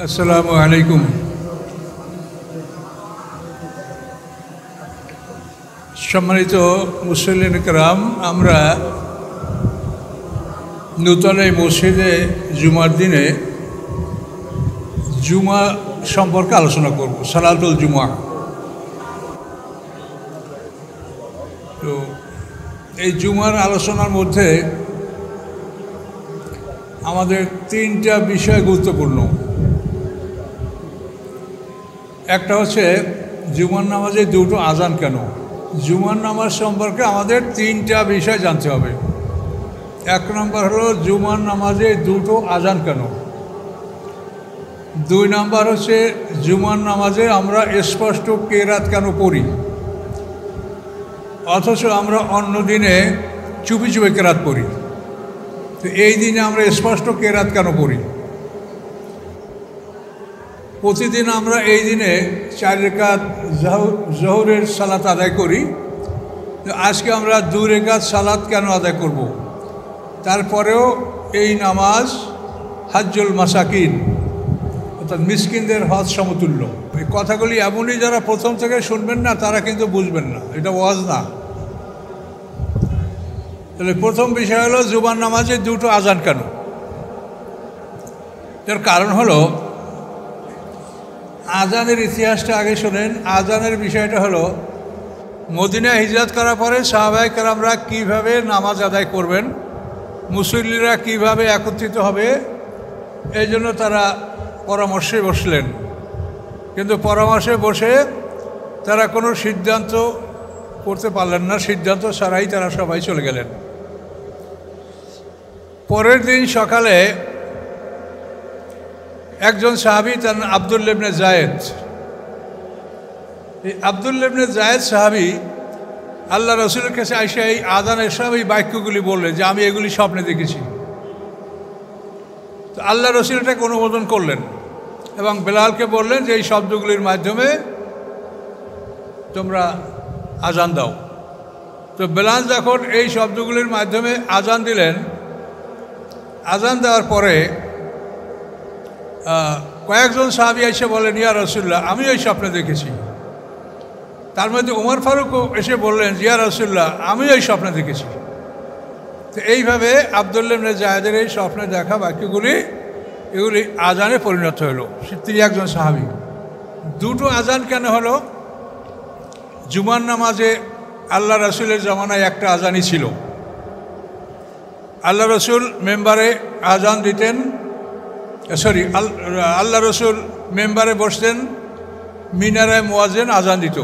আসসালামু আলাইকুম। সম্মানিত মুসল্লিন কিরাম, আমরা নূতন এই মসজিদে জুমার দিনে জুমা সম্পর্কে আলোচনা করব, সালাতুল জুমা। তো এই জুমার আলোচনার মধ্যে আমাদের তিনটা বিষয় গুরুত্বপূর্ণ। একটা হচ্ছে জুমার নামাজে দুটো আজান কেন। জুমার নামাজ সম্পর্কে আমাদের তিনটা বিষয় জানতে হবে। এক নম্বর হলো জুমার নামাজে দুটো আজান কেন। দুই নম্বর হচ্ছে জুমার নামাজে আমরা স্পষ্ট কেরাত কেন পড়ি, অথচ আমরা অন্য দিনে চুপি চুপি কেরাত পড়ি। তো এই দিনে আমরা স্পষ্ট কেরাত কেন পড়ি? প্রতিদিন আমরা এই দিনে 4 রাকাত জোহরের সালাত আদায় করি, আজকে আমরা 2 রাকাত সালাত কেন আদায় করব? তারপরেও এই নামাজ হাজ্জুল মাসাকিন অর্থাৎ মিসকিনদের হজ সমতুল্য। এই কথাগুলি এমনই যারা প্রথম থেকে শুনবেন না তারা কিন্তু বুঝবেন না, এটা ওয়াজ না। তাহলে প্রথম বিষয় হলো জুমার নামাজে দুটো আজান কেন। এর কারণ হলো আজানের ইতিহাসটা আগে শোনেন। আজানের বিষয়টা হলো মদিনা হিজরত করার পরে সাহাবায়ে কেরামরা কীভাবে নামাজ আদায় করবেন, মুসল্লিরা কিভাবে একত্রিত হবে, এই জন্য তারা পরামর্শে বসলেন। কিন্তু পরামর্শে বসে তারা কোনো সিদ্ধান্ত করতে পারলেন না, সিদ্ধান্ত ছাড়াই তারা সবাই চলে গেলেন। পরের দিন সকালে একজন সাহাবী, তার নাম আব্দুল্লাহ ইবনে যায়েদ। এই আব্দুল্লাহ ইবনে যায়েদ সাহাবী আল্লাহ রসুলের কাছে আইসা এই আজানের সব এই বাক্যগুলি বললেন যে আমি এগুলি স্বপ্নে দেখেছি। তো আল্লাহ রসুল এটাকে অনুমোদন করলেন এবং বেলালকে বললেন যে এই শব্দগুলির মাধ্যমে তোমরা আজান দাও। তো বেলাল যখন এই শব্দগুলির মাধ্যমে আজান দিলেন, আজান দেওয়ার পরে কয়েকজন সাহাবী এসে বলেন, ইয়া রাসূলুল্লাহ, আমি ওই স্বপ্নে দেখেছি। তার মধ্যে ওমর ফারুকও এসে বললেন, ইয়া রাসূলুল্লাহ, আমি ওই স্বপ্নে দেখেছি। তো এইভাবে আব্দুল্লাহ ইবনে যায়েদের এই স্বপ্নে দেখা বাক্যগুলি এগুলি আজানে পরিণত হলো। তিনি একজন সাহাবী। দুটো আজান কেন হলো? জুমার নামাজে আল্লাহ রসুলের জমানায় একটা আজানই ছিল। আল্লাহ রসুল মেম্বারে আজান দিতেন, আল্লাহ রসুল মেম্বারে বসতেন, মিনারায় মুয়াজ্জিন আজান দিত।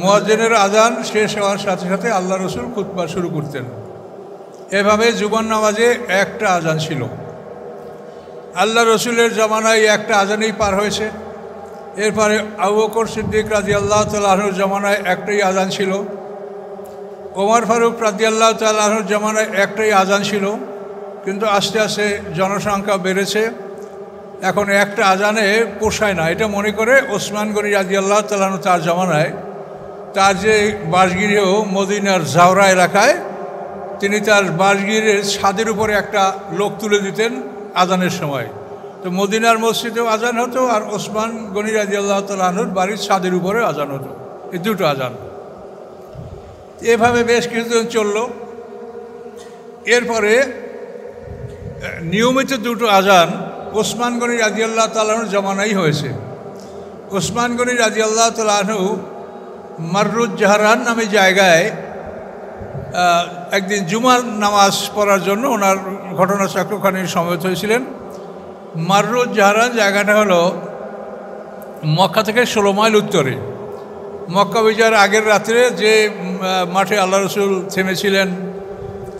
মুয়াজ্জিনের আজান শেষ হওয়ার সাথে সাথে আল্লাহ রসুল খুতবা শুরু করতেন। এভাবে জুমার নামাজে একটা আজান ছিল। আল্লাহ রসুলের জামানায় একটা আজানেই পার হয়েছে। এরপরে আবু বকর সিদ্দিক রাদিয়াল্লাহু তাআলা আনহুর জামানায় একটাই আজান ছিল। ওমর ফারুক রাদিয়াল্লাহু তাআলা আনহুর জামানায় একটাই আজান ছিল। কিন্তু আস্তে আস্তে জনসংখ্যা বেড়েছে, এখন একটা আজানে পোষায় না। এটা মনে করে ওসমান গনি রাদিয়াল্লাহু তাআলা আনহু তার জামানায় তার যে বাসগৃহ মদিনার জাওরা এলাকায়, তিনি তার বাসগৃহের ছাদের উপরে একটা লোক তুলে দিতেন আজানের সময়। তো মদিনার মসজিদেও আজান হতো আর ওসমান গনি রাদিয়াল্লাহু তাআলা আনহুর বাড়ির ছাদের উপরে আজান হতো। এই দুটো আজান এভাবে বেশ কিছুদিন চলল। এরপরে নিয়মিত দুটো আজান ওসমান গনি রাদিয়াল্লাহু তাআলা আনহুর জামানাই হয়েছে। ওসমান গনি রাদিয়াল্লাহু তাআলা আনহু মাররুজ জাহরান নামে জায়গায় একদিন জুমার নামাজ পড়ার জন্য ওনার ঘটনাচক্রখানি সমবেত হয়েছিলেন। মাররুজ জাহরান জায়গাটা হলো মক্কা থেকে 16 মাইল উত্তরে। মক্কা বিজয়ের আগের রাত্রে যে মাঠে আল্লাহ রসুল থেমেছিলেন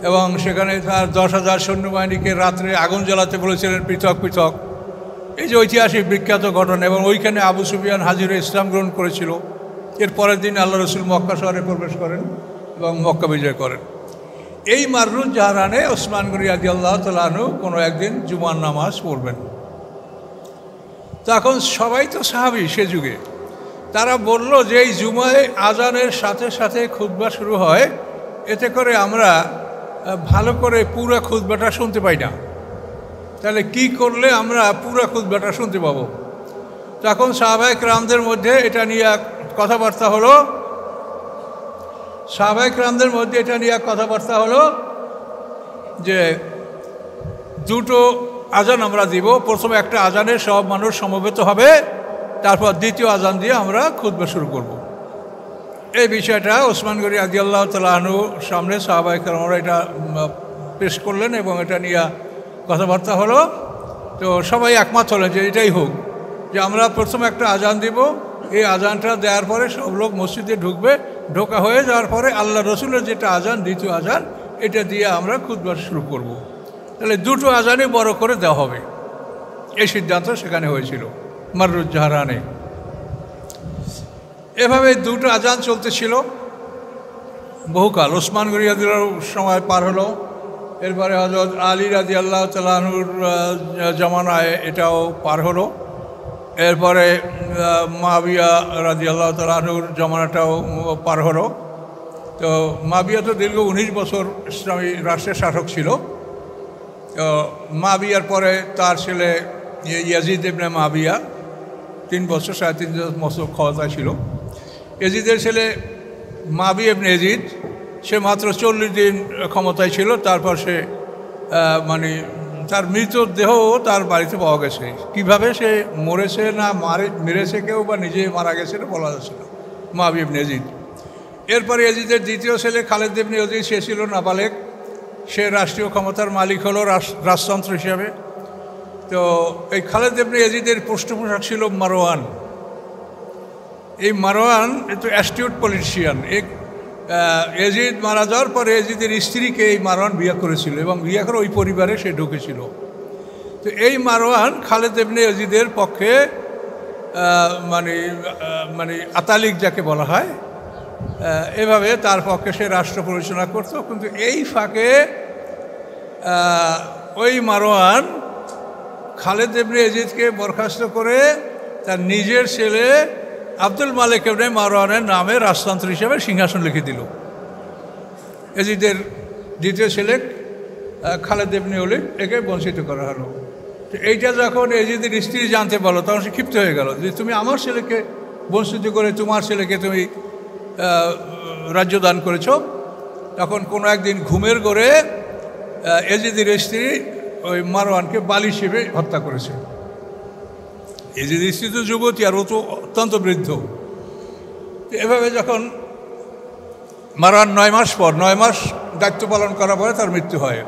এবং সেখানে তার 10,000 সৈন্যবাহিনীকে রাত্রে আগুন জ্বালাতে বলেছিলেন পৃথক পৃথক, এই যে ঐতিহাসিক বিখ্যাত ঘটনা। এবং ওইখানে আবু সুফিয়ান হাজির ইসলাম গ্রহণ করেছিল। এর পরের দিন আল্লাহ রসুল মক্কা শহরে প্রবেশ করেন এবং মক্কা বিজয় করেন। এই মাররুজ জাহরানে ওসমান গনি রাদিয়াল্লাহু তাআলা আনহু কোনো একদিন জুমার নামাজ পড়বেন। তখন সবাই তো সাহাবী সে যুগে, তারা বলল যে এই জুমায় আজানের সাথে সাথে খুতবা শুরু হয়, এতে করে আমরা ভালো করে পুরো খুতবাটা শুনতে পাই না। তাহলে কি করলে আমরা পুরো খুতবাটা শুনতে পাবো? তখন সাহাবায়ে কেরামদের মধ্যে এটা নিয়ে কথাবার্তা হলো যে দুটো আজান আমরা দিব। প্রথমে একটা আজানে সব মানুষ সমবেত হবে, তারপর দ্বিতীয় আজান দিয়ে আমরা খুতবা শুরু করব। এই বিষয়টা ওসমান গনি রাদিয়াল্লাহু তাআলা আনহুর সামনে সাহাবায়ে কেরামরা এটা পেশ করলেন এবং এটা নিয়ে কথাবার্তা হলো। তো সবাই একমত হলেন যে এটাই হোক, যে আমরা প্রথমে একটা আজান দিব, এই আজানটা দেওয়ার পরে সব লোক মসজিদে ঢুকবে, ঢোকা হয়ে যাওয়ার পরে আল্লাহ রসুলের যেটা আজান, দ্বিতীয় আজান, এটা দিয়ে আমরা খুতবা শুরু করব। তাহলে দুটো আজানই বড় করে দেওয়া হবে, এই সিদ্ধান্ত সেখানে হয়েছিল মাররুজ জাহরানে। এভাবে দুটো আজান চলতেছিল বহুকাল। ওসমান গনি রাদিয়াল্লাহু সময় পার হলো, এরপরে হযরত আলী রাদিয়াল্লাহু তাআলা আনহুর জামানায় এটাও পার হলো, এরপরে মুআবিয়া রাদিয়াল্লাহু তাআলা আনহুর জামানাটাও পার হলো। তো মুআবিয়া তো দীর্ঘ 19 বছর ইসলামী রাষ্ট্রের শাসক ছিল। তো মুআবিয়ার পরে তার ছেলে ইয়াজিদ ইবনে মুআবিয়া 3 বছর, 3.5 বছর ক্ষমতায় ছিল। ইয়াজিদের ছেলে মুআবিয়া ইবনে ইয়াজিদ, সে মাত্র 40 দিন ক্ষমতায় ছিল। তারপর সে তার মৃতদেহ তার বাড়িতে পাওয়া গেছে। কিভাবে সে মরেছে না মেরেছে কেউ বা নিজে মারা গেছে বলা যাচ্ছে না, মুআবিয়া ইবনে ইয়াজিদ। এরপরে ইয়াজিদের দ্বিতীয় ছেলে খালেদ ইবনে ইয়াজিদ, সে ছিল নাবালেগ, সে রাষ্ট্রীয় ক্ষমতার মালিক হলো রাজতন্ত্র হিসাবে। তো এই খালেদ ইবনে ইয়াজিদের পৃষ্ঠপোষক ছিল মারওয়ান। এই মারওয়ান একটু অ্যাস্টিউট পলিটিশিয়ান। ইয়াজিদ মারা যাওয়ার পরে ইয়াজিদের স্ত্রীকে এই মারওয়ান বিয়ে করেছিল এবং বিয়ে করে ওই পরিবারে সে ঢুকেছিল। তো এই মারওয়ান খালেদ ইবনে ইয়াজিদের পক্ষে আতালিক যাকে বলা হয়, এভাবে তার পক্ষে সে রাষ্ট্র পরিচালনা করত। কিন্তু এই ফাঁকে ওই মারওয়ান খালেদ ইবনে ইয়াজিদকে বরখাস্ত করে তার নিজের ছেলে আব্দুল মালিক ইবনে মারওয়ানের নামে রাজতন্ত্র হিসেবে সিংহাসন লিখে দিল। ইয়াজিদের দ্বিতীয় ছেলে খালেদ ইবনে ওলীদ, একে বঞ্চিত করা হলো। তো এইটা যখন ইয়াজিদের স্ত্রী জানতে পারলো, তখন সে ক্ষিপ্ত হয়ে গেল যে তুমি আমার ছেলেকে বঞ্চিত করে তোমার ছেলেকে তুমি রাজ্য দান করেছ। তখন কোনো একদিন ঘুমের ঘোরে ইয়াজিদের স্ত্রী ওই মারওয়ানকে বালি হিসেবে হত্যা করেছে। ইয়াজিদের স্ত্রী তো যুবতী, আর ও তো অত্যন্ত বৃদ্ধ। এভাবে যখন মারওয়ান 9 মাস দায়িত্ব পালন করার পরে তার মৃত্যু হয়।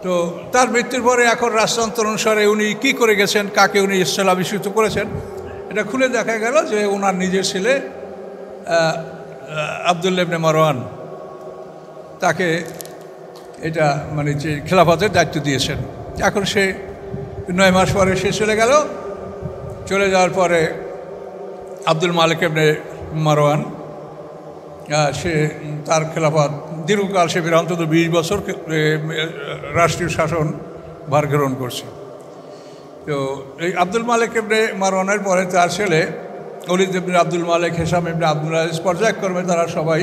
তো তার মৃত্যুর পরে এখন রাজতন্ত্র অনুসারে উনি কী করে গেছেন, কাকে উনি স্থলাভিষিক্ত করেছেন, এটা খুলে দেখা গেল যে ওনার নিজের ছেলে আব্দুল্লাহ ইবনে মারওয়ান তাকে এটা যে খেলাফতের দায়িত্ব দিয়েছেন। এখন সে 9 মাস পরে সে চলে যাওয়ার পরে আব্দুল মালিক ইবনে মারওয়ান সে তার খেলাফত দীর্ঘকাল সে অন্তত 20 বছর রাষ্ট্রীয় শাসন ভার গ্রহণ করছে। তো এই আব্দুল মালিক ইবনে মারওয়ানের পরে তার ছেলে ওলীদ ইবনে আব্দুল মালিক, হেশাম ইবনে আব্দুল আজিজ, পর্যায়ক্রমে তারা সবাই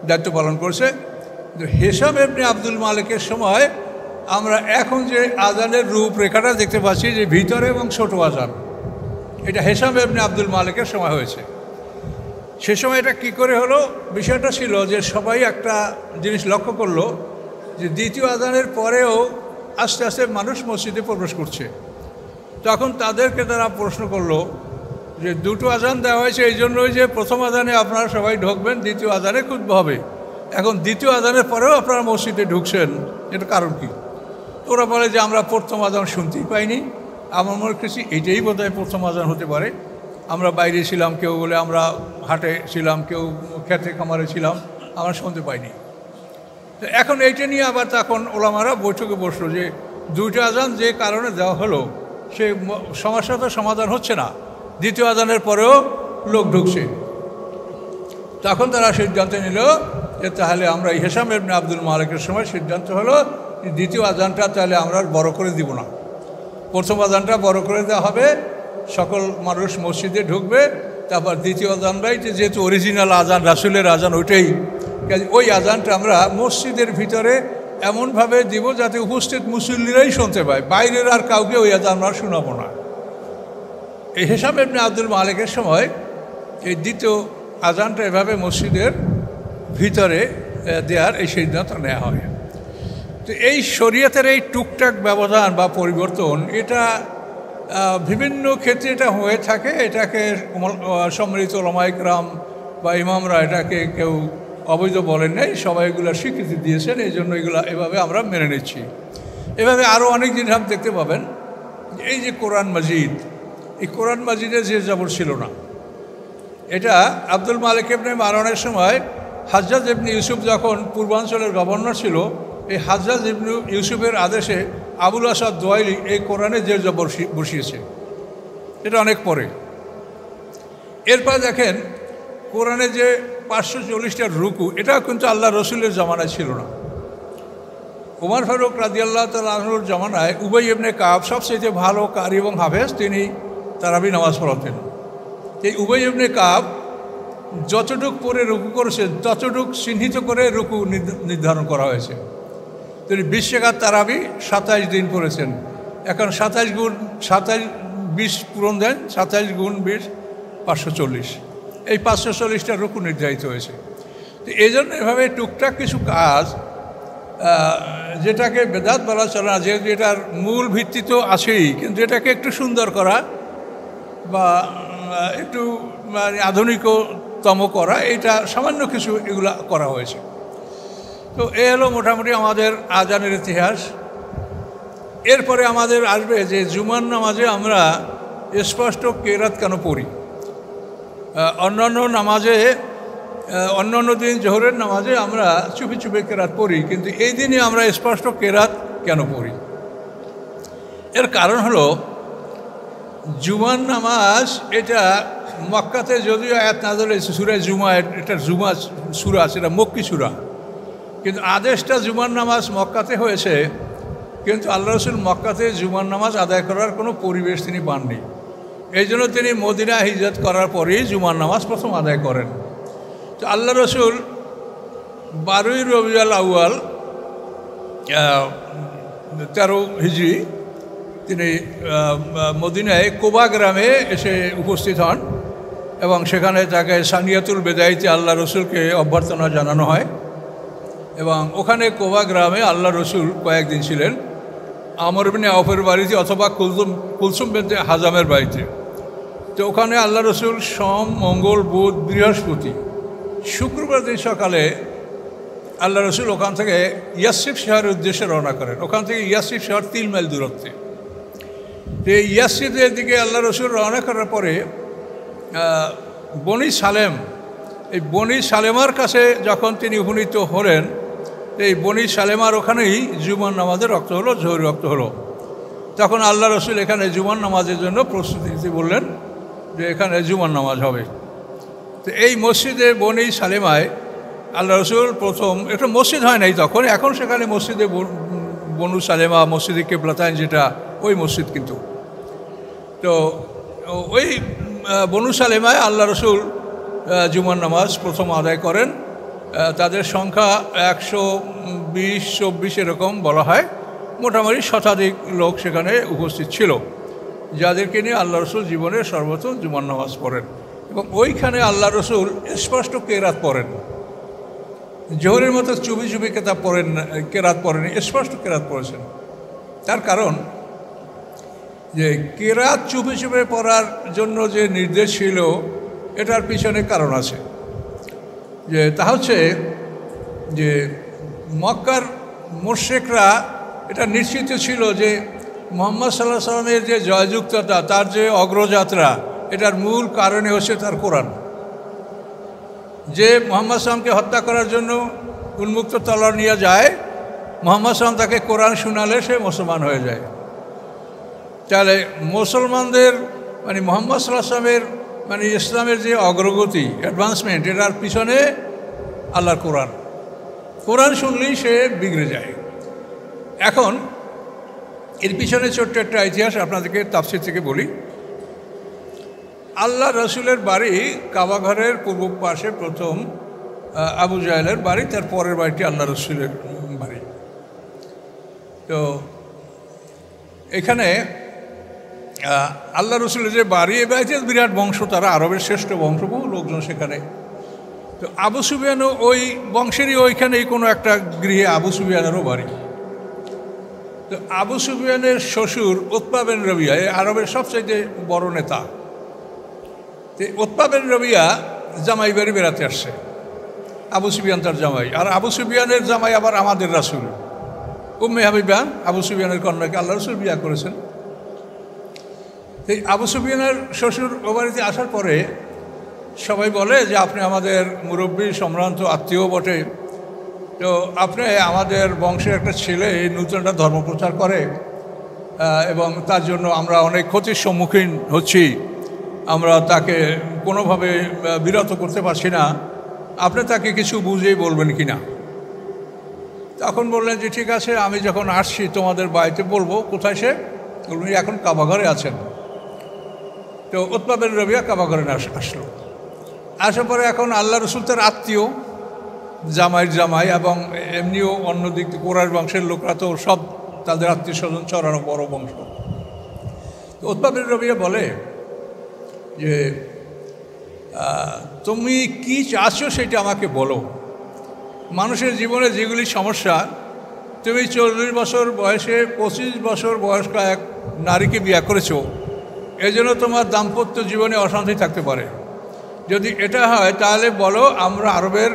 দায়িত্ব পালন করছে। কিন্তু হেশাম ইবনে আব্দুল মালিকের সময় আমরা এখন যে আজানের রূপরেখাটা দেখতে পাচ্ছি, যে ভিতরে এবং ছোট আজান, এটা হেশাম ইবনে আব্দুল মালিকের সময় হয়েছে। সে সময় এটা কী করে হলো, বিষয়টা ছিল যে সবাই একটা জিনিস লক্ষ্য করলো যে দ্বিতীয় আজানের পরেও আস্তে আস্তে মানুষ মসজিদে প্রবেশ করছে। তখন তাদেরকে তারা প্রশ্ন করলো যে দুটো আজান দেওয়া হয়েছে এই জন্যই যে প্রথম আজানে আপনারা সবাই ঢুকবেন, দ্বিতীয় আজানে খুতবা হবে, এখন দ্বিতীয় আজানের পরেও আপনারা মসজিদে ঢুকছেন, এটা কারণ কি? ওরা বলে যে আমরা প্রথম আজান শুনতেই পাইনি। আমার মনে করছি এটাই বোধহয় প্রথম আজান হতে পারে। আমরা বাইরে ছিলাম, কেউ বলে আমরা হাটে ছিলাম, কেউ খেতে খামারে ছিলাম, আমরা শুনতে পাইনি। তো এখন এইটা নিয়ে আবার তখন ওলামারা বৈঠকে বসলো যে দুইটা আজান যে কারণে দেওয়া হলো সে সমস্যা তো সমাধান হচ্ছে না, দ্বিতীয় আজানের পরেও লোক ঢুকছে। তখন তারা সিদ্ধান্ত নিল যে তাহলে আমরা হেশাম ইবনে আব্দুল মালিকের সময় সিদ্ধান্ত হলো দ্বিতীয় আজানটা তাহলে আমরা বড় করে দিব না, প্রথম আজানটা বড় করে দেওয়া হবে, সকল মানুষ মসজিদে ঢুকবে, তারপর দ্বিতীয় আজানটাই যেহেতু অরিজিনাল আজান, রাসূলের আজান, ওইটাই, ওই আজানটা আমরা মসজিদের ভিতরে এমনভাবে দিব যাতে উপস্থিত মুসল্লিরাই শুনতে পায়, বাইরের আর কাউকে ওই আজান আমরা শোনাবো না। এই হিসাবে ইবনে আব্দুল মালিকের সময় এই দ্বিতীয় আজানটা এভাবে মসজিদের ভিতরে দেওয়ার এই সিদ্ধান্ত নেওয়া হয়। তো এই শরীয়তের এই টুকটাক ব্যবধান বা পরিবর্তন এটা বিভিন্ন ক্ষেত্রে এটা হয়ে থাকে। এটাকে সম্মিলিত ওলামায়ে কেরাম বা ইমামরা এটাকে কেউ অবৈধ বলেন নাই, সবাই এগুলো স্বীকৃতি দিয়েছেন, এই জন্য এগুলো এভাবে আমরা মেনে নিচ্ছি। এভাবে আরও অনেক জিনিস আপনি দেখতে পাবেন। এই যে কোরআন মাজিদ, এই কোরআন মাজিদে জের জবর ছিল না। এটা আব্দুল মালিক ইবনে মারওয়ানের সময় হাজ্জাজ ইবনে ইউসুফ যখন পূর্বাঞ্চলের গভর্নর ছিল, এই হাজ্জাজ ইবনে ইউসুফের আদেশে আবুল আসাদ দোয়াইলি এই কোরআনে জের জবর বসিয়েছে। এটা অনেক পরে। এরপর দেখেন কোরআনে যে 540টা রুকু, এটাও কিন্তু আল্লাহ রসুলের জামানায় ছিল না। ওমর ফারুক রাদিয়াল্লাহু তাআলা আনহুর জামানায় উবাই ইবনে কাব সবচেয়ে ভালো কারি এবং হাফেজ, তিনি তারাবি নামাজ পড়াতেন। এই উবাই ইবনে কাব যতটুক পরে রুকু করেছে ততটুক চিহ্নিত করে রুকু নির্ধারণ করা হয়েছে। তিনি 20 রাকাত তারাবি 27 দিন পড়েছেন। এখন 20 পূরণ দেন, 27 গুণ 20 540, এই 540টা রুকু নির্ধারিত হয়েছে। তো এই জন্য এভাবে টুকটাক কিছু কাজ যেটাকে বেদাত বলা চলে না, যেহেতু এটার মূল ভিত্তি তো আছেই, কিন্তু এটাকে একটু সুন্দর করা বা একটু মানে আধুনিকতম করা, এটা সামান্য কিছু এগুলা করা হয়েছে। তো এ হলো মোটামুটি আমাদের আজানের ইতিহাস। এরপরে আমাদের আসবে যে জুমার নামাজে আমরা স্পষ্ট কেরাত কেন পড়ি। অন্যান্য নামাজে, অন্যান্য দিন জোহরের নামাজে আমরা চুপি চুপি কেরাত পড়ি, কিন্তু এই দিনে আমরা স্পষ্ট কেরাত কেন পড়ি? এর কারণ হলো জুমার নামাজ এটা মক্কাতে যদিও আয়াত নাযিল হয়েছে সূরা জুমা, এটা জুমা সূরা, সেটা মক্কি সূরা, কিন্তু আদেশটা জুমার নামাজ মক্কাতে হয়েছে। কিন্তু আল্লাহ রসুল মক্কাতে জুমার নামাজ আদায় করার কোনো পরিবেশ তিনি পাননি। এই জন্য তিনি মদিনা হিজরত করার পরেই জুমার নামাজ প্রথম আদায় করেন। তো আল্লাহ রসুল 12ই রবিউল আউয়াল 13 হিজরি তিনি মদিনায় কোবা গ্রামে এসে উপস্থিত হন এবং সেখানে তাকে সানিয়াতুল বেদাইতে আল্লাহ রসুলকে অভ্যর্থনা জানানো হয়। এবং ওখানে কোবা গ্রামে আল্লাহ রসুল কয়েকদিন ছিলেন, আমর ইবনে আওফের বাড়িতে অথবা কুলসুম বিনতে হাজামের বাড়িতে। তো ওখানে আল্লাহ রসুল সোম, মঙ্গল, বুধ, বৃহস্পতি, শুক্রবার দিন সকালে আল্লাহ রসুল ওখান থেকে ইয়াসরিব শহরের উদ্দেশ্যে রওনা করেন। ওখান থেকে ইয়াসরিব শহর 3 মাইল দূরত্বে। তো এই ইয়াসরিবের দিকে আল্লাহ রসুল রওনা করার পরে বনি সালেম, এই বনি সালেমার কাছে যখন তিনি উপনীত হলেন, এই বনি সালেমার ওখানেই জুমার নামাজের রক্ত হলো, জোহরের রক্ত হলো। তখন আল্লাহ রসুল এখানে জুমার নামাজের জন্য প্রস্তুতি নিতে বললেন যে এখানে জুমার নামাজ হবে। তো এই মসজিদে বনি সালেমায় আল্লাহ রসুল প্রথম, এটা মসজিদ হয় নাই তখন, এখন সেখানে মসজিদে বনু সালেমা, মসজিদে কেবলাতাইন, যেটা ওই মসজিদ কিন্তু। তো ওই বনু সালেমায় আল্লাহ রসুল জুমার নামাজ প্রথম আদায় করেন। তাদের সংখ্যা 120-124 এরকম বলা হয়। মোটামুটি শতাধিক লোক সেখানে উপস্থিত ছিল, যাদেরকে নিয়ে আল্লাহ রসুল জীবনের সর্বপ্রথম জুমার নামাজ পড়েন। এবং ওইখানে আল্লাহ রসুল স্পষ্ট কেরাত পড়েন, জোহরের মতো চুপি চুপি কেরাত পড়েন, স্পষ্ট কেরাত পড়েছেন। তার কারণ যে কেরাত চুপি চুপি পড়ার জন্য যে নির্দেশ ছিল, এটার পিছনে কারণ আছে। যে তা হচ্ছে যে মক্কার মুশরিকরা এটা নিশ্চিত ছিল যে মুহাম্মদ সাল্লাল্লাহু আলাইহি ওয়াসাল্লামের যে জয়যুক্ততা, তার যে অগ্রযাত্রা, এটার মূল কারণে হচ্ছে তার কোরআন। যে মুহাম্মদ সাল্লামকে হত্যা করার জন্য উন্মুক্ত তলোয়ার নিয়ে যায়, মুহাম্মদ সাল্লাম তাকে কোরআন শোনালে সে মুসলমান হয়ে যায়। তাহলে মুসলমানদের মানে মুহাম্মদ সাল্লাল্লাহু আলাইহি ওয়াসাল্লামের মানে ইসলামের যে অগ্রগতি, অ্যাডভান্সমেন্ট, এটার পিছনে আল্লাহর কোরআন শুনলেই সে বিগড়ে যায়। এখন এর পিছনে ছোট্ট একটা ইতিহাস আপনাদেরকে তাফসীর থেকে বলি। আল্লাহ রসুলের বাড়ি কাবা ঘরের পূর্ব পাশে প্রথম আবু জাহেলের বাড়ি, তার পরের বাড়িটি আল্লাহ রসুলের বাড়ি। তো এখানে আল্লাহ রসুলের যে বাড়ি, এ বাড়িতে বিরাট বংশ, তারা আরবের শ্রেষ্ঠ বংশ, বহু লোকজন সেখানে। তো আবু সুফিয়ানও ওই বংশেরই ওইখানেই কোনো একটা গৃহে আবু সুফিয়ানেরও বাড়ি। তো আবু সুফিয়ানের শ্বশুর উতবা বিন রবিয়া, এই আরবের সবচাইতে বড় নেতা। তো উতবা বিন রবিয়া জামাই বাড়ি বেড়াতে আসছে, আবু সুফিয়ান তার জামাই। আর আবু সুফিয়ানের জামাই আবার আমাদের রাসূল উম্মে হাবিবা, আবু সুফিয়ানের কন্যাকে আল্লাহ রসুল বিয়া করেছেন। এই আবু সুফিয়ানের শ্বশুর ও বাড়িতে আসার পরে সবাই বলে যে আপনি আমাদের মুরব্বী সম্ভ্রান্ত আত্মীয় বটে, তো আপনি আমাদের বংশের একটা ছেলে এই নতুন একটা ধর্ম প্রচার করে এবং তার জন্য আমরা অনেক ক্ষতির সম্মুখীন হচ্ছি, আমরা তাকে কোনোভাবে বিরত করতে পারছি না, আপনি তাকে কিছু বুঝেই বলবেন কি না। তখন বললেন যে ঠিক আছে, আমি যখন আসছি তোমাদের বাড়িতে বলবো। কোথায় সে? উনি এখন কাবাঘরে আছেন। তো উতবা বিন রবিয়া কাবাঘরে আসলো। আসার পরে এখন আল্লাহ রসুল তার আত্মীয়, জামাইয়ের জামাই, এবং এমনিও অন্য দিক থেকে কোরাইশ বংশের লোকরা তো সব তাদের আত্মীয় স্বজন চড়ানো বড় বংশ। তো উতবা বিন রবিয়া বলে যে তুমি কি চাচ্ছ সেটা আমাকে বলো। মানুষের জীবনে যেগুলি সমস্যা, তুমি 40 বছর বয়সে 25 বছর বয়স্ক এক নারীকে বিয়ে করেছো, এই জন্য তোমার দাম্পত্য জীবনে অশান্তি থাকতে পারে। যদি এটা হয় তাহলে বলো, আমরা আরবের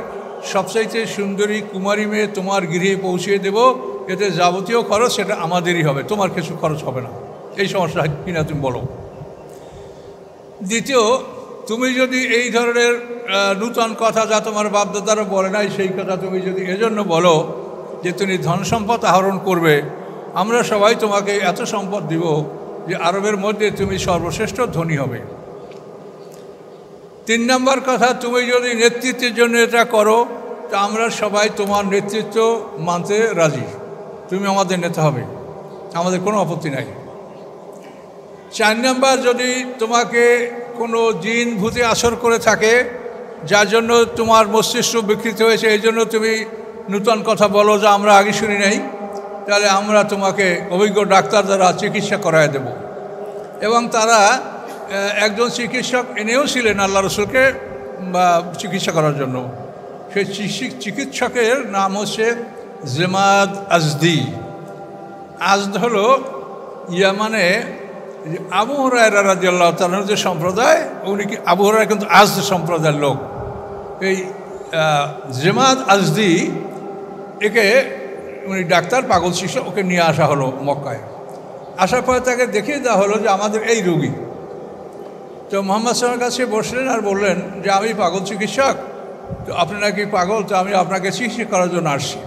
সবচাইতে সুন্দরী কুমারী মেয়ে তোমার গৃহে পৌঁছিয়ে দেব, এতে যাবতীয় খরচ সেটা আমাদেরই হবে, তোমার কিছু খরচ হবে না। এই সমস্যা কিনা তুমি বলো। দ্বিতীয়, তুমি যদি এই ধরনের নূতন কথা যা তোমার বাপদাদারা বলে নাই সেই কথা তুমি যদি এজন্য বলো যে তুমি ধন সম্পদ আহরণ করবে, আমরা সবাই তোমাকে এত সম্পদ দিব যে আরবের মধ্যে তুমি সর্বশ্রেষ্ঠ ধনী হবে। 3 নম্বর কথা, তুমি যদি নেতৃত্বের জন্য এটা করো তা আমরা সবাই তোমার নেতৃত্ব মানতে রাজি, তুমি আমাদের নেতা হবে, আমাদের কোনো আপত্তি নাই। 4 নম্বর, যদি তোমাকে কোনো জিন ভূতে আসর করে থাকে যার জন্য তোমার মস্তিষ্ক বিকৃত হয়েছে, এই জন্য তুমি নূতন কথা বলো যা আমরা আগে শুনি নাই, তাহলে আমরা তোমাকে অভিজ্ঞ ডাক্তার দ্বারা চিকিৎসা করায় দেব। এবং তারা একজন চিকিৎসক এনেও ছিলেন আল্লাহ রসুলকে চিকিৎসা করার জন্য। সেই চিকিৎসকের নাম হচ্ছে জেমাদ আজদি। আজদ হলো ইয়ামানে আবু হুরায়রা রাদিয়াল্লাহু তাআলার যে সম্প্রদায়, উনি কি আবু হুরায়রা কিন্তু আজদ সম্প্রদায়ের লোক। এই জেমাদ আজদি, একে উনি ডাক্তার, পাগল শিশু, ওকে নিয়ে আসা হলো মক্কায়। আসার পরে তাকে দেখিয়ে দেওয়া হলো যে আমাদের এই রোগী। তো মোহাম্মদ সাল্লাল্লাহু আলাইহি ওয়াসাল্লাম কাছে বসলেন আর বললেন যে আমি পাগল চিকিৎসক, তো আপনি নাকি পাগল, তো আমি আপনাকে চিকিৎসা করার জন্য আসছি।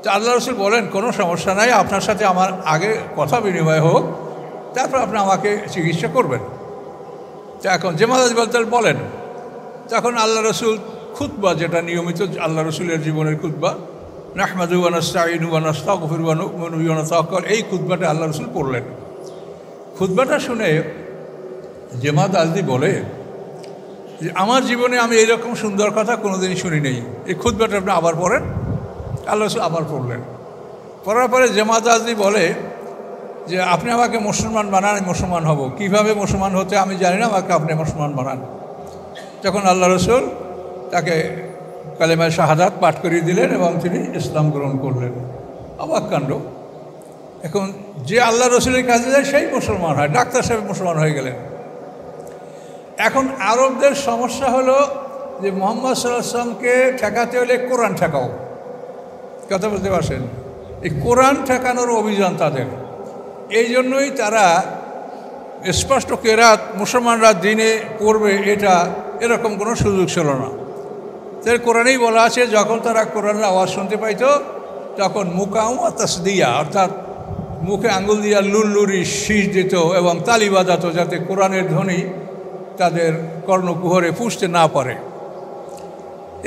তো আল্লাহ রসুল বলেন কোনো সমস্যা নাই, আপনার সাথে আমার আগে কথা বিনিময় হোক, তারপর আপনি আমাকে চিকিৎসা করবেন। তো এখন জেমাদ বলেন, তখন আল্লাহ রসুল খুতবা, যেটা নিয়মিত আল্লাহ রসুলের জীবনের খুতবা, নাহমাদু ওয়া নাস্তাঈনু ওয়া নাস্তাগফিরু ওয়া নু'মিনু বিহি ওয়া নাতাওয়াক্কাল, এই খুতবাটা আল্লাহ রসুল পড়লেন। খুতবাটা শুনে জেমাদ আজদি বলে যে আমার জীবনে আমি এইরকম সুন্দর কথা কোনোদিনই শুনি নেই, এই খুতবাটা আপনি আবার পড়েন। আল্লাহ রসুল আবার পড়লেন। পড়ার পরে জেমাদ আজদি বলে যে আপনি আমাকে মুসলমান বানান, আমি মুসলমান হব। কীভাবে মুসলমান হতে আমি জানি না, আমাকে আপনি মুসলমান বানান। তখন আল্লাহ রসুল তাকে কালেমায়ে শাহাদাত পাঠ করিয়ে দিলেন এবং তিনি ইসলাম গ্রহণ করলেন। অবাক কাণ্ড। এখন যে আল্লাহ রসুলের কাছে যায় সেই মুসলমান হয়, ডাক্তার সাহেব মুসলমান হয়ে গেলেন। এখন আরবদের সমস্যা হলো যে মুহাম্মদ সাল্লাল্লাহু আলাইহি ওয়াসাল্লামকে ঠেকাতে হলে কোরআন ঠেকাও। কথা বলতে পারছেন? এই কোরআন ঠেকানোর অভিযান তাদের। এই জন্যই তারা স্পষ্ট কেরাত মুসলমানরা দিনে পড়বে এটা এরকম কোনো সুযোগ ছিল না। তাদের কোরআনেই বলা আছে যখন তারা কোরআনের আওয়াজ শুনতে পাইত তখন মুকাউ তাসদিয়া, অর্থাৎ মুখে আঙ্গুল দিয়া লুল্লুরি শীষ দিত এবং তালি বাজাত যাতে কোরআনের ধ্বনি তাদের কর্ণকুহরে পুষতে না পারে।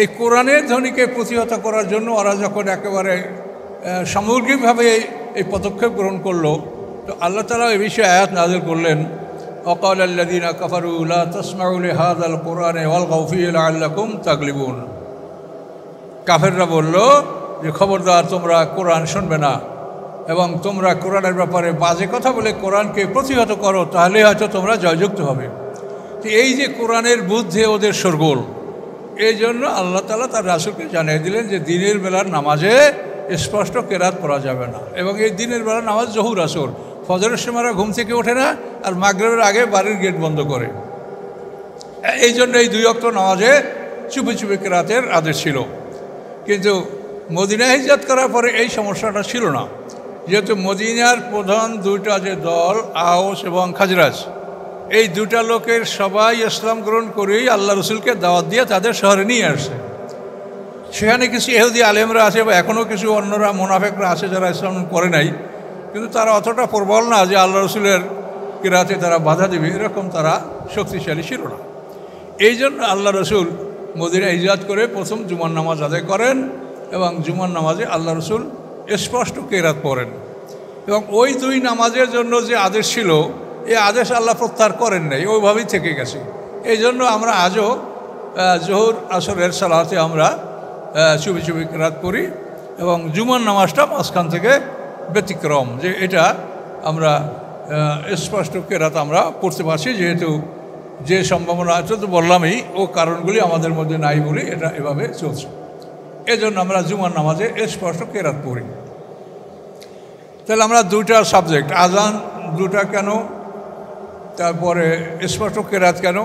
এই কোরআনের ধ্বনিকে প্রতিহত করার জন্য ওরা যখন একেবারে সামগ্রিকভাবে এই পদক্ষেপ গ্রহণ করলো, তো আল্লাহ তাআলা এই বিষয়ে আয়াত নাযিল করলেন, ওয়াকালা আল্লাযীনা কাফারু লা তাসমাউ লিহাযাল কুরআনি ওয়ালগাউ ফীহি লাআল্লাকুম তাগলিবুন। কাফেররা বলল যে খবরদার তোমরা কোরআন শুনবে না, এবং তোমরা কোরআনের ব্যাপারে বাজে কথা বলে কোরআনকে প্রতিহত করো, তাহলে হয়তো তোমরা জয়যুক্ত হবে। তো এই যে কোরআনের বুদ্ধে ওদের শোরগোল, এই জন্য আল্লাহ তাআলা তার রাসূলকে জানিয়ে দিলেন যে দিনের বেলার নামাজে স্পষ্ট কেরাত পড়া যাবে না। এবং এই দিনের বেলার নামাজ জহুর আসর, ফজরের সময়রা ঘুম থেকে ওঠে না, আর মাগরিবের আগে বাড়ির গেট বন্ধ করে। এই জন্য এই 2 ওয়াক্ত নামাজে চুপি চুপি কেরাতের আদেশ ছিল। কিন্তু মদিনা হিজরত করার পরে এই সমস্যাটা ছিল না, যেহেতু মদিনার প্রধান 2টা যে দল, আওস এবং খাজরাজ, এই 2টা লোকের সবাই ইসলাম গ্রহণ করেই আল্লাহ রসুলকে দাওয়াত দিয়ে তাদের শহরে নিয়ে আসে। সেখানে কিছু ইহুদি আলেমরা আছে বা এখনও কিছু অন্যরা মুনাফিকরা আছে যারা ইসলাম করে নাই, কিন্তু তারা অতটা প্রবল না যে আল্লাহ রসুলের কিরাতে তারা বাধা দেবে, এরকম তারা শক্তিশালী ছিল না। এই জন্য আল্লাহ রসুল মদিনা হিজরত করে প্রথম জুমার নামাজ আদায় করেন এবং জুমার নামাজে আল্লাহ রসুল স্পষ্ট কেরাত পড়েন। এবং ওই 2 নামাজের জন্য যে আদেশ ছিল, এই আদেশ আল্লাহ প্রত্যাহার করেন নাই, ওইভাবেই থেকে গেছে। এই জন্য আমরা আজও জোহর আসরের সালাতে আমরা চুপি চুপি কেরাত পড়ি এবং জুমার নামাজটা মাঝখান থেকে ব্যতিক্রম, যে এটা আমরা স্পষ্ট কেরাত আমরা পড়তে পারছি, যেহেতু যে সম্ভাবনা আছে তো বললামই, ও কারণগুলি আমাদের মধ্যে নাই বলে এটা এভাবে চলছে। এজন্য আমরা জুমার নামাজে স্পষ্ট কেরাত পড়ি। তাহলে আমরা 2টা সাবজেক্ট, আজান 2টা কেন, তারপরে স্পষ্ট কেরাত কেন।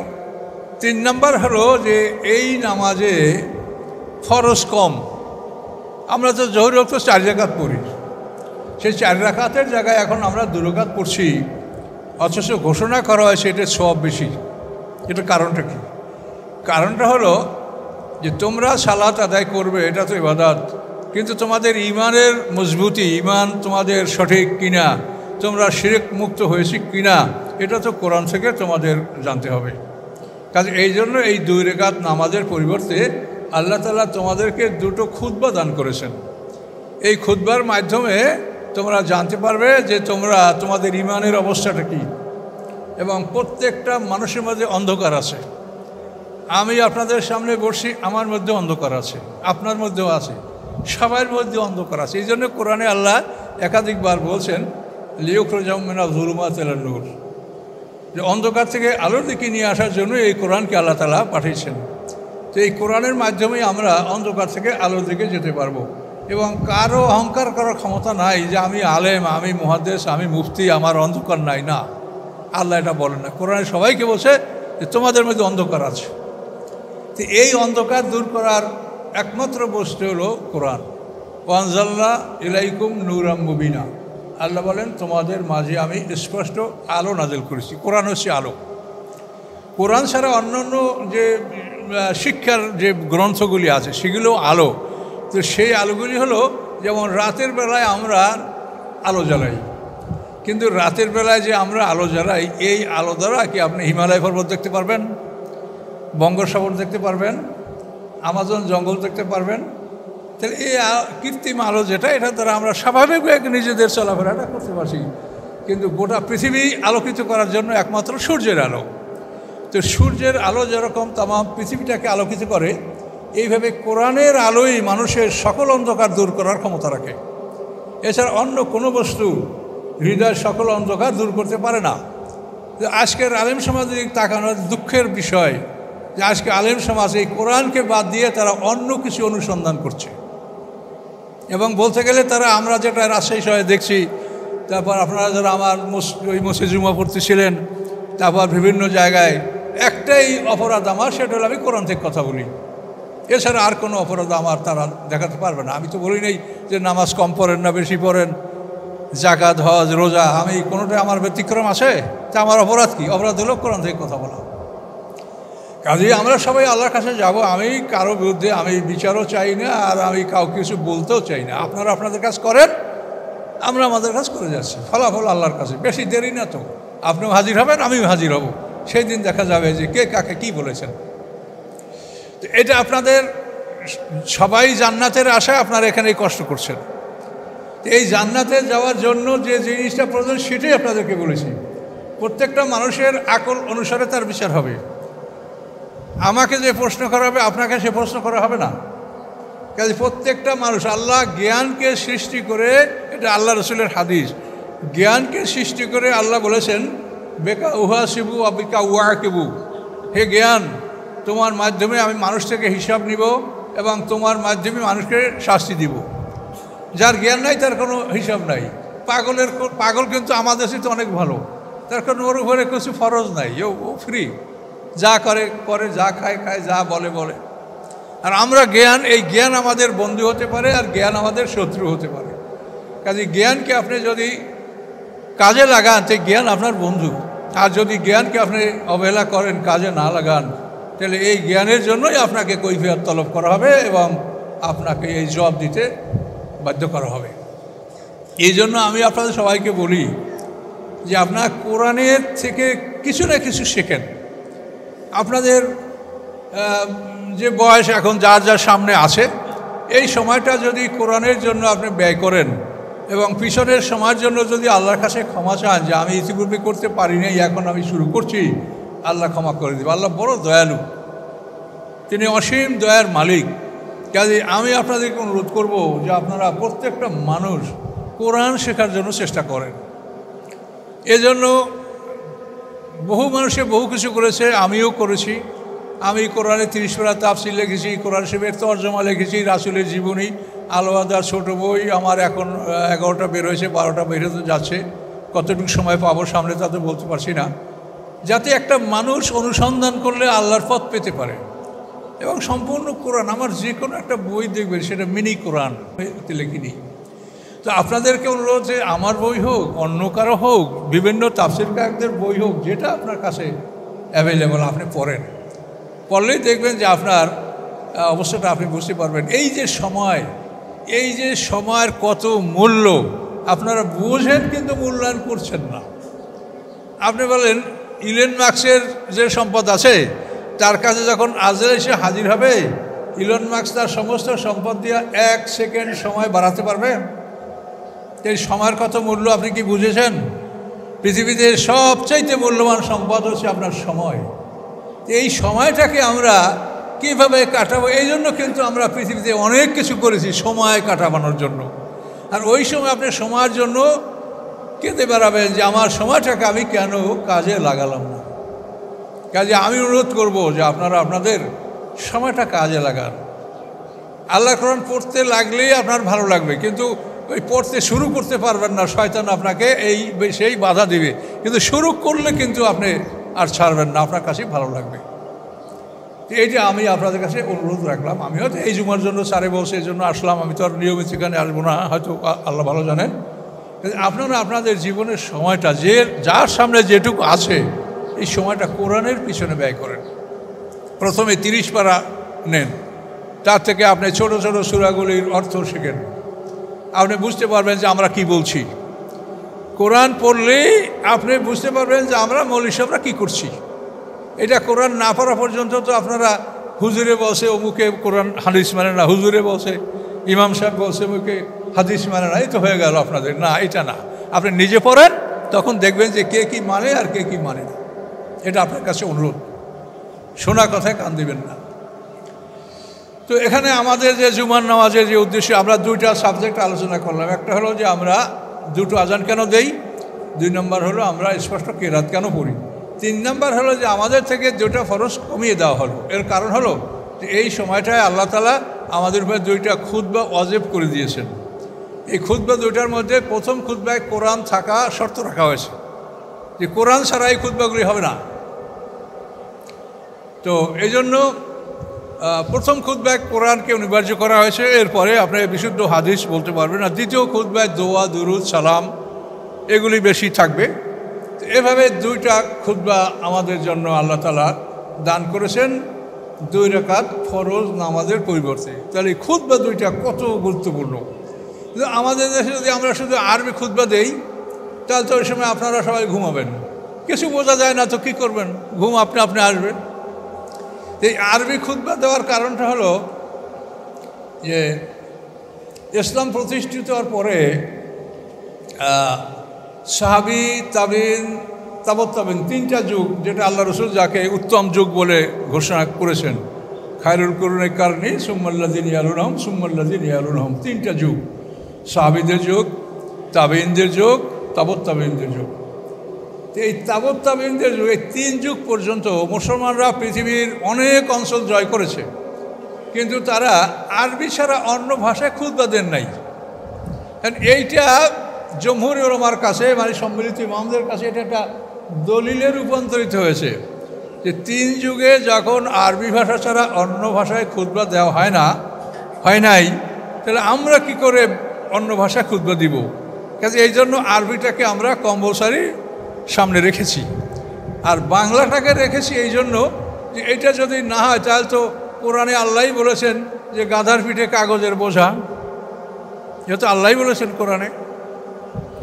3 নাম্বার হলো যে এই নামাজে ফরজ কম। আমরা তো জোহর ওয়াক্ত 4 রাকাত পড়ি, সেই 4 রাকাতের জায়গায় এখন আমরা 2 রাকাত পড়ছি, অথচ ঘোষণা করা হয় সেটা সওয়াব বেশি। এটা কারণটা কি? কারণটা হলো যে তোমরা সালাত আদায় করবে, এটা তো ইবাদত, কিন্তু তোমাদের ইমানের মজবুতি, ইমান তোমাদের সঠিক কিনা, তোমরা শিরক মুক্ত হয়েছি কিনা, এটা তো কোরআন থেকে তোমাদের জানতে হবে। কাজে এই জন্য এই 2 রাকাত নামাজের পরিবর্তে আল্লাহ তাআলা তোমাদেরকে 2টো খুতবা দান করেছেন। এই খুতবার মাধ্যমে তোমরা জানতে পারবে যে তোমরা তোমাদের ইমানের অবস্থাটা কী। এবং প্রত্যেকটা মানুষের মধ্যে অন্ধকার আছে। আমি আপনাদের সামনে বসি, আমার মধ্যে অন্ধকার আছে, আপনার মধ্যেও আছে, সবার মধ্যে অন্ধকার আছে। এই জন্য কোরআনে আল্লাহ একাধিকবার বলছেন লিয়ুখরিজাহুম মিনাজ যুলুমাতি ইলান নূর, যে অন্ধকার থেকে আলোর দিকে নিয়ে আসার জন্য এই কোরআনকে আল্লাহ তাআলা পাঠিয়েছেন। তো এই কোরআনের মাধ্যমেই আমরা অন্ধকার থেকে আলোর দিকে যেতে পারবো। এবং কারো অহংকার করার ক্ষমতা নাই যে আমি আলেম, আমি মুহাদ্দিস, আমি মুফতি, আমার অন্ধকার নাই। না, আল্লাহ এটা বলেন না। কোরআনে সবাইকে বলছে যে তোমাদের মধ্যে অন্ধকার আছে। তো এই অন্ধকার দূর করার একমাত্র বস্তু হলো কোরআন। ওয়ানজালনা ইলাইকুম নূরাম মুবিনা, আল্লাহ বলেন তোমাদের মাঝে আমি স্পষ্ট আলো নাজিল করেছি। কোরআন হচ্ছে আলো। কোরআন ছাড়া অন্যান্য যে শিক্ষার যে গ্রন্থগুলি আছে সেগুলো আলো। তো সেই আলোগুলি হলো, যেমন রাতের বেলায় আমরা আলো জ্বালাই, কিন্তু রাতের বেলায় যে আমরা আলো জ্বালাই, এই আলো দ্বারা কি আপনি হিমালয় পর্বত দেখতে পারবেন, বঙ্গোপসাগর দেখতে পারবেন, আমাজন জঙ্গল দেখতে পারবেন? তাহলে এই কৃত্রিম আলো যেটা, এটা দ্বারা আমরা স্বাভাবিকভাবে নিজেদের চলাফেরাটা করতে পারছি। কিন্তু গোটা পৃথিবী আলোকিত করার জন্য একমাত্র সূর্যের আলো। তো সূর্যের আলো যেরকম তামাম পৃথিবীটাকে আলোকিত করে, এইভাবে কোরআনের আলোই মানুষের সকল অন্ধকার দূর করার ক্ষমতা রাখে। এছাড়া অন্য কোনো বস্তু হৃদয়ের সকল অন্ধকার দূর করতে পারে না। আজকের আলেম সমাজের তাকানোর দুঃখের বিষয় যে আজকে আলেম সমাজ এই কোরআনকে বাদ দিয়ে তারা অন্য কিছু অনুসন্ধান করছে। এবং বলতে গেলে তারা, আমরা যেটা রাজশাহী শহরে দেখছি, তারপর আপনারা যারা আমার ওই মসজিদ জুমা পড়তেছিলেন, তারপর বিভিন্ন জায়গায় একটাই অপরাধ আমার, সেটা হলো আমি কোরআন থেকে কথা বলি। এছাড়া আর কোনো অপরাধ আমার তারা দেখাতে পারবে না। আমি তো বলি নেই যে নামাজ কম পড়েন না বেশি পড়েন, জাকাত হজ রোজা, আমি কোনোটাই আমার ব্যতিক্রম আছে। তা আমার অপরাধ কি? অপরাধ হলো কোরআন থেকে কথা বলা। কাজেই আমরা সবাই আল্লাহর কাছে যাব। আমি কারো বিরুদ্ধে আমি বিচারও চাই না, আর আমি কাউকে কিছু বলতেও চাই না। আপনারা আপনাদের কাজ করেন, আমরা আমাদের কাজ করে যাচ্ছি। ফলাফল আল্লাহর কাছে, বেশি দেরি না তো। আপনিও হাজির হবেন, আমিও হাজির হব। সেই দিন দেখা যাবে যে কে কাকে কি বলেছেন। তো এটা আপনাদের সবাই জান্নাতের আশায় আপনারা এখানে কষ্ট করছেন। এই জান্নাতে যাওয়ার জন্য যে জিনিসটা প্রয়োজন সেটাই আপনাদেরকে বলেছি। প্রত্যেকটা মানুষের আকল অনুসারে তার বিচার হবে। আমাকে যে প্রশ্ন করা হবে আপনাকে সে প্রশ্ন করা হবে না। কাজে প্রত্যেকটা মানুষ, আল্লাহ জ্ঞানকে সৃষ্টি করে এটা এটা আল্লাহ রসুলের হাদিস। জ্ঞানকে সৃষ্টি করে আল্লাহ বলেছেন বেকা উহা শিবু আবিকা উহা কেবু, হে জ্ঞান, তোমার মাধ্যমে আমি মানুষ থেকে হিসাব নিব এবং তোমার মাধ্যমে মানুষকে শাস্তি দিব। যার জ্ঞান নাই তার কোনো হিসাব নাই। পাগল কিন্তু আমাদের সাথে অনেক ভালো, তার কোনো ওর উপরে কিছু ফরজ নাই, ও ফ্রি, যা করে করে, যা খায় খায়, যা বলে বলে। আর আমরা এই জ্ঞান আমাদের বন্ধু হতে পারে আর জ্ঞান আমাদের শত্রু হতে পারে। কাজে জ্ঞানকে আপনি যদি কাজে লাগান তো জ্ঞান আপনার বন্ধু, আর যদি জ্ঞানকে আপনি অবহেলা করেন, কাজে না লাগান, তাহলে এই জ্ঞানের জন্যই আপনাকে কৈফিয়ত তলব করা হবে এবং আপনাকে এই জবাব দিতে বাধ্য করা হবে। এই জন্য আমি আপনাদের সবাইকে বলি যে আপনার কোরআনের থেকে কিছু না কিছু শেখেন। আপনাদের যে বয়স এখন যার যার সামনে আছে, এই সময়টা যদি কোরআনের জন্য আপনি ব্যয় করেন এবং পিছনের সময়ের জন্য যদি আল্লাহর কাছে ক্ষমা চান যে আমি ইতিপূর্বে করতে পারি নাই, এখন আমি শুরু করছি, আল্লাহ ক্ষমা করে দেবে। আল্লাহ বড় দয়ালু, তিনি অসীম দয়ার মালিক। কাজে আমি আপনাদেরকে অনুরোধ করব যে আপনারা প্রত্যেকটা মানুষ কোরআন শেখার জন্য চেষ্টা করেন। এজন্য বহু মানুষে বহু কিছু করেছে, আমিও করেছি। আমি কোরআনে 30 পারা তাফসীর লিখেছি, কোরআন শরীফের তরজমা লিখেছি, রাসূলের জীবনী, আল-ওয়াদার ছোট বই আমার এখন 11টা বের হয়েছে, 12টা বের হতে যাচ্ছে। কতটুকু সময় পাবো সামনে তা তো বলতে পারছি না। যাতে একটা মানুষ অনুসন্ধান করলে আল্লাহর পথ পেতে পারে। এবং সম্পূর্ণ কোরআন, আমার যে কোনো একটা বই দেখবেন সেটা মিনি কোরআন লিখিনি। তো আপনাদেরকে অনুরোধ যে আমার বই হোক, অন্য কারো হোক, বিভিন্ন তাফসীরকারদের বই হোক, যেটা আপনার কাছে অ্যাভেলেবল আপনি পড়েন। পড়লেই দেখবেন যে আপনার অবস্থাটা আপনি বুঝতে পারবেন। এই যে সময়ের কত মূল্য আপনারা বুঝেন কিন্তু মূল্যায়ন করছেন না। আপনি বলেন ইলন মাস্কের যে সম্পদ আছে তার কাছে যখন আজরাইল এসে হাজির হবে, ইলন মাস্ক তার সমস্ত সম্পদ দিয়ে 1 সেকেন্ড সময় বাড়াতে পারবে? এই সময়ের কত মূল্য আপনি কি বুঝেছেন? পৃথিবীতে সবচাইতে মূল্যবান সম্পদ হচ্ছে আপনার সময়। এই সময়টাকে আমরা কীভাবে কাটাবো, এই জন্য কিন্তু আমরা পৃথিবীতে অনেক কিছু করেছি সময় কাটানোর জন্য। আর ওই সময় আপনি সময়ের জন্য কেঁদে বেড়াবেন যে আমার সময়টাকে আমি কেন কাজে লাগালাম না। কাজে আমি অনুরোধ করব যে আপনারা আপনাদের সময়টা কাজে লাগান। আল্লাহ কোরআন পড়তে লাগলেই আপনার ভালো লাগবে, কিন্তু ওই পড়তে শুরু করতে পারবেন না, শয়তান আপনাকে সেই বাধা দিবে। কিন্তু শুরু করলে কিন্তু আপনি আর ছাড়বেন না, আপনার কাছেই ভালো লাগবে। এইটা আমি আপনাদের কাছে অনুরোধ রাখলাম। আমি হয়তো এই জুমার জন্য স্যারে বলছে এই জন্য আসলাম, আমি তো আর নিয়মিত সেখানে আসবো না, হয়তো আল্লাহ ভালো জানেন। আপনারা আপনাদের জীবনের সময়টা যার সামনে যেটুকু আছে এই সময়টা কোরআনের পিছনে ব্যয় করেন। প্রথমে 30 পারা নেন, তার থেকে আপনি ছোট ছোট সূরাগুলির অর্থ শেখেন। আপনি বুঝতে পারবেন যে আমরা কি বলছি। কোরআন পড়লেই আপনি বুঝতে পারবেন যে আমরা মৌলবী সাহেবরা কী করছি। এটা কোরআন না পড়া পর্যন্ত তো আপনারা হুজুরে বলছে অমুকে কোরআন হাদিস মানে না, হুজুরে বলছে, ইমাম সাহেব বলছে অমুকে হাদিস মানে না, এই তো হয়ে গেল আপনাদের। না, এটা না, আপনি নিজে পড়েন, তখন দেখবেন যে কে কি মানে আর কে কি মানে না। এটা আপনার কাছে অনুরোধ, শোনা কথায় কান দিবেন না। তো এখানে আমাদের যে জুমার নামাজের যে উদ্দেশ্য, আমরা 2টা সাবজেক্ট আলোচনা করলাম। একটা হলো যে আমরা 2টো আজান কেন দেই, 2 নম্বর হলো আমরা স্পষ্ট কেরাত কেন পড়ি, 3 নম্বর হলো যে আমাদের থেকে 2টা ফরজ কমিয়ে দেওয়া হলো। এর কারণ হলো যে এই সময়টায় আল্লাহ তাআলা আমাদের উপরে 2টা খুতবা ওয়াজিব করে দিয়েছেন। এই খুতবা 2টার মধ্যে প্রথম খুতবায় কোরআন থাকা শর্ত রাখা হয়েছে, যে কোরআন ছাড়া এই খুতবাগুলি হবে না। তো এই জন্য প্রথম খুতবায় কোরআনকে অনিবার্য করা হয়েছে। এরপরে আপনি বিশুদ্ধ হাদিস বলতে পারবেন। আর দ্বিতীয় খুতবায় দোয়া, দুরুদ, সালাম এগুলি বেশি থাকবে। এভাবে 2টা খুতবা আমাদের জন্য আল্লাহ তাআলা দান করেছেন 2 রাকাত ফরজ নামাজের পরিবর্তে। তাহলে খুতবা 2টা কত গুরুত্বপূর্ণ। কিন্তু আমাদের দেশে যদি আমরা শুধু আরবি খুতবা দেই, তাহলে তো ওই সময় আপনারা সবাই ঘুমাবেন, কিছু বোঝা যায় না, তো কী করবেন, ঘুম আপনি আসবে। এই আরবি খুতবা দেওয়ার কারণটা হলো যে ইসলাম প্রতিষ্ঠিত হওয়ার পরে সাহাবি, তাবিন, তাবৎ তাবিন 3টা যুগ, যেটা আল্লাহ রসুল যাকে উত্তম যুগ বলে ঘোষণা করেছেন, খায়রুল কুরুনি কারনি সুম্মাল্লাযিনা ইয়ালুনহুম সুম্মাল্লাযিনা ইয়ালুনহুম, 3টা যুগ, সাহাবিদের যুগ, তাবেইনদের যুগ, তাবৎ তাবেইনদের যুগ। তো এই তাবৎ তাবেইনদের যুগ, এই 3 যুগ পর্যন্ত মুসলমানরা পৃথিবীর অনেক অঞ্চল জয় করেছে, কিন্তু তারা আরবি ছাড়া অন্য ভাষায় খুতবা দেন নাই। এইটা জমহুর উলামার কাছে, মানে সম্মিলিত ইমামদের কাছে এটা একটা দলিলে রূপান্তরিত হয়েছে যে 3 যুগে যখন আরবি ভাষা ছাড়া অন্য ভাষায় খুতবা দেওয়া হয় নাই, তাহলে আমরা কি করে অন্য ভাষায় খুতবা দিব? কাজে এই জন্য আরবিটাকে আমরা কম্পালসারি সামনে রেখেছি, আর বাংলাটাকে রেখেছি এই জন্য যে এটা যদি না হয় তাহলে তো কোরআনে আল্লাহই বলেছেন যে গাধার পিঠে কাগজের বোঝা। যেহেতু আল্লাহই বলেছেন কোরআনে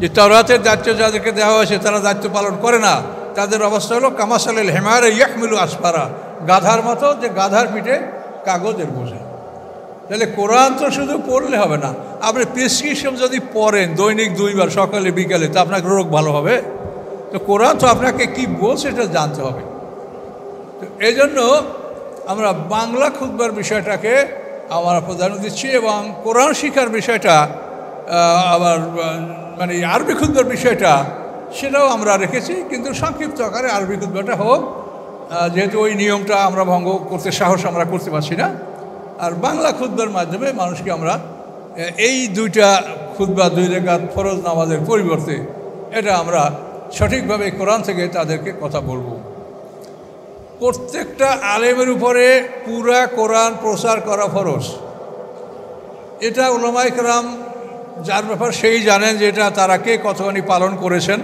যে তাওরাতের দায়িত্ব যাদেরকে দেওয়া হয়েছে তারা দায়িত্ব পালন করে না, তাদের অবস্থা হলো কামাসালেল হেমারে ইয়াহমিলু আসফারা, গাধার মতো, যে গাধার পিঠে কাগজের বোঝা। তাহলে কোরআন তো শুধু পড়লে হবে না, আপনি প্রেসক্রিপশন যদি পড়েন দৈনিক 2 বার সকালে বিকালে, তো আপনার রোগ ভালো হবে? তো কোরআন তো আপনাকে কি বলছে এটা জানতে হবে। তো এই জন্য আমরা বাংলা খুতবার বিষয়টাকে আমরা প্রাধান্য দিচ্ছি, এবং কোরআন শিক্ষার বিষয়টা আবার মানে আরবি খুতবার বিষয়টা সেটাও আমরা রেখেছি, কিন্তু সংক্ষিপ্ত আকারে আরবি খুতবাটা হোক, যেহেতু ওই নিয়মটা আমরা ভঙ্গ করতে সাহস আমরা করতে পারছি না। আর বাংলা খুতবার মাধ্যমে মানুষকে আমরা এই 2টা খুতবা 2 রাকাত ফরজ নামাজের পরিবর্তে এটা আমরা সঠিকভাবে কোরআন থেকে তাদেরকে কথা বলবো। প্রত্যেকটা আলেমের উপরে পুরা কোরআন প্রচার করা ফরজ। এটা উলামায়ে কেরাম যার ব্যাপার সেই জানেন যে এটা তারা কে কতখানি পালন করেছেন।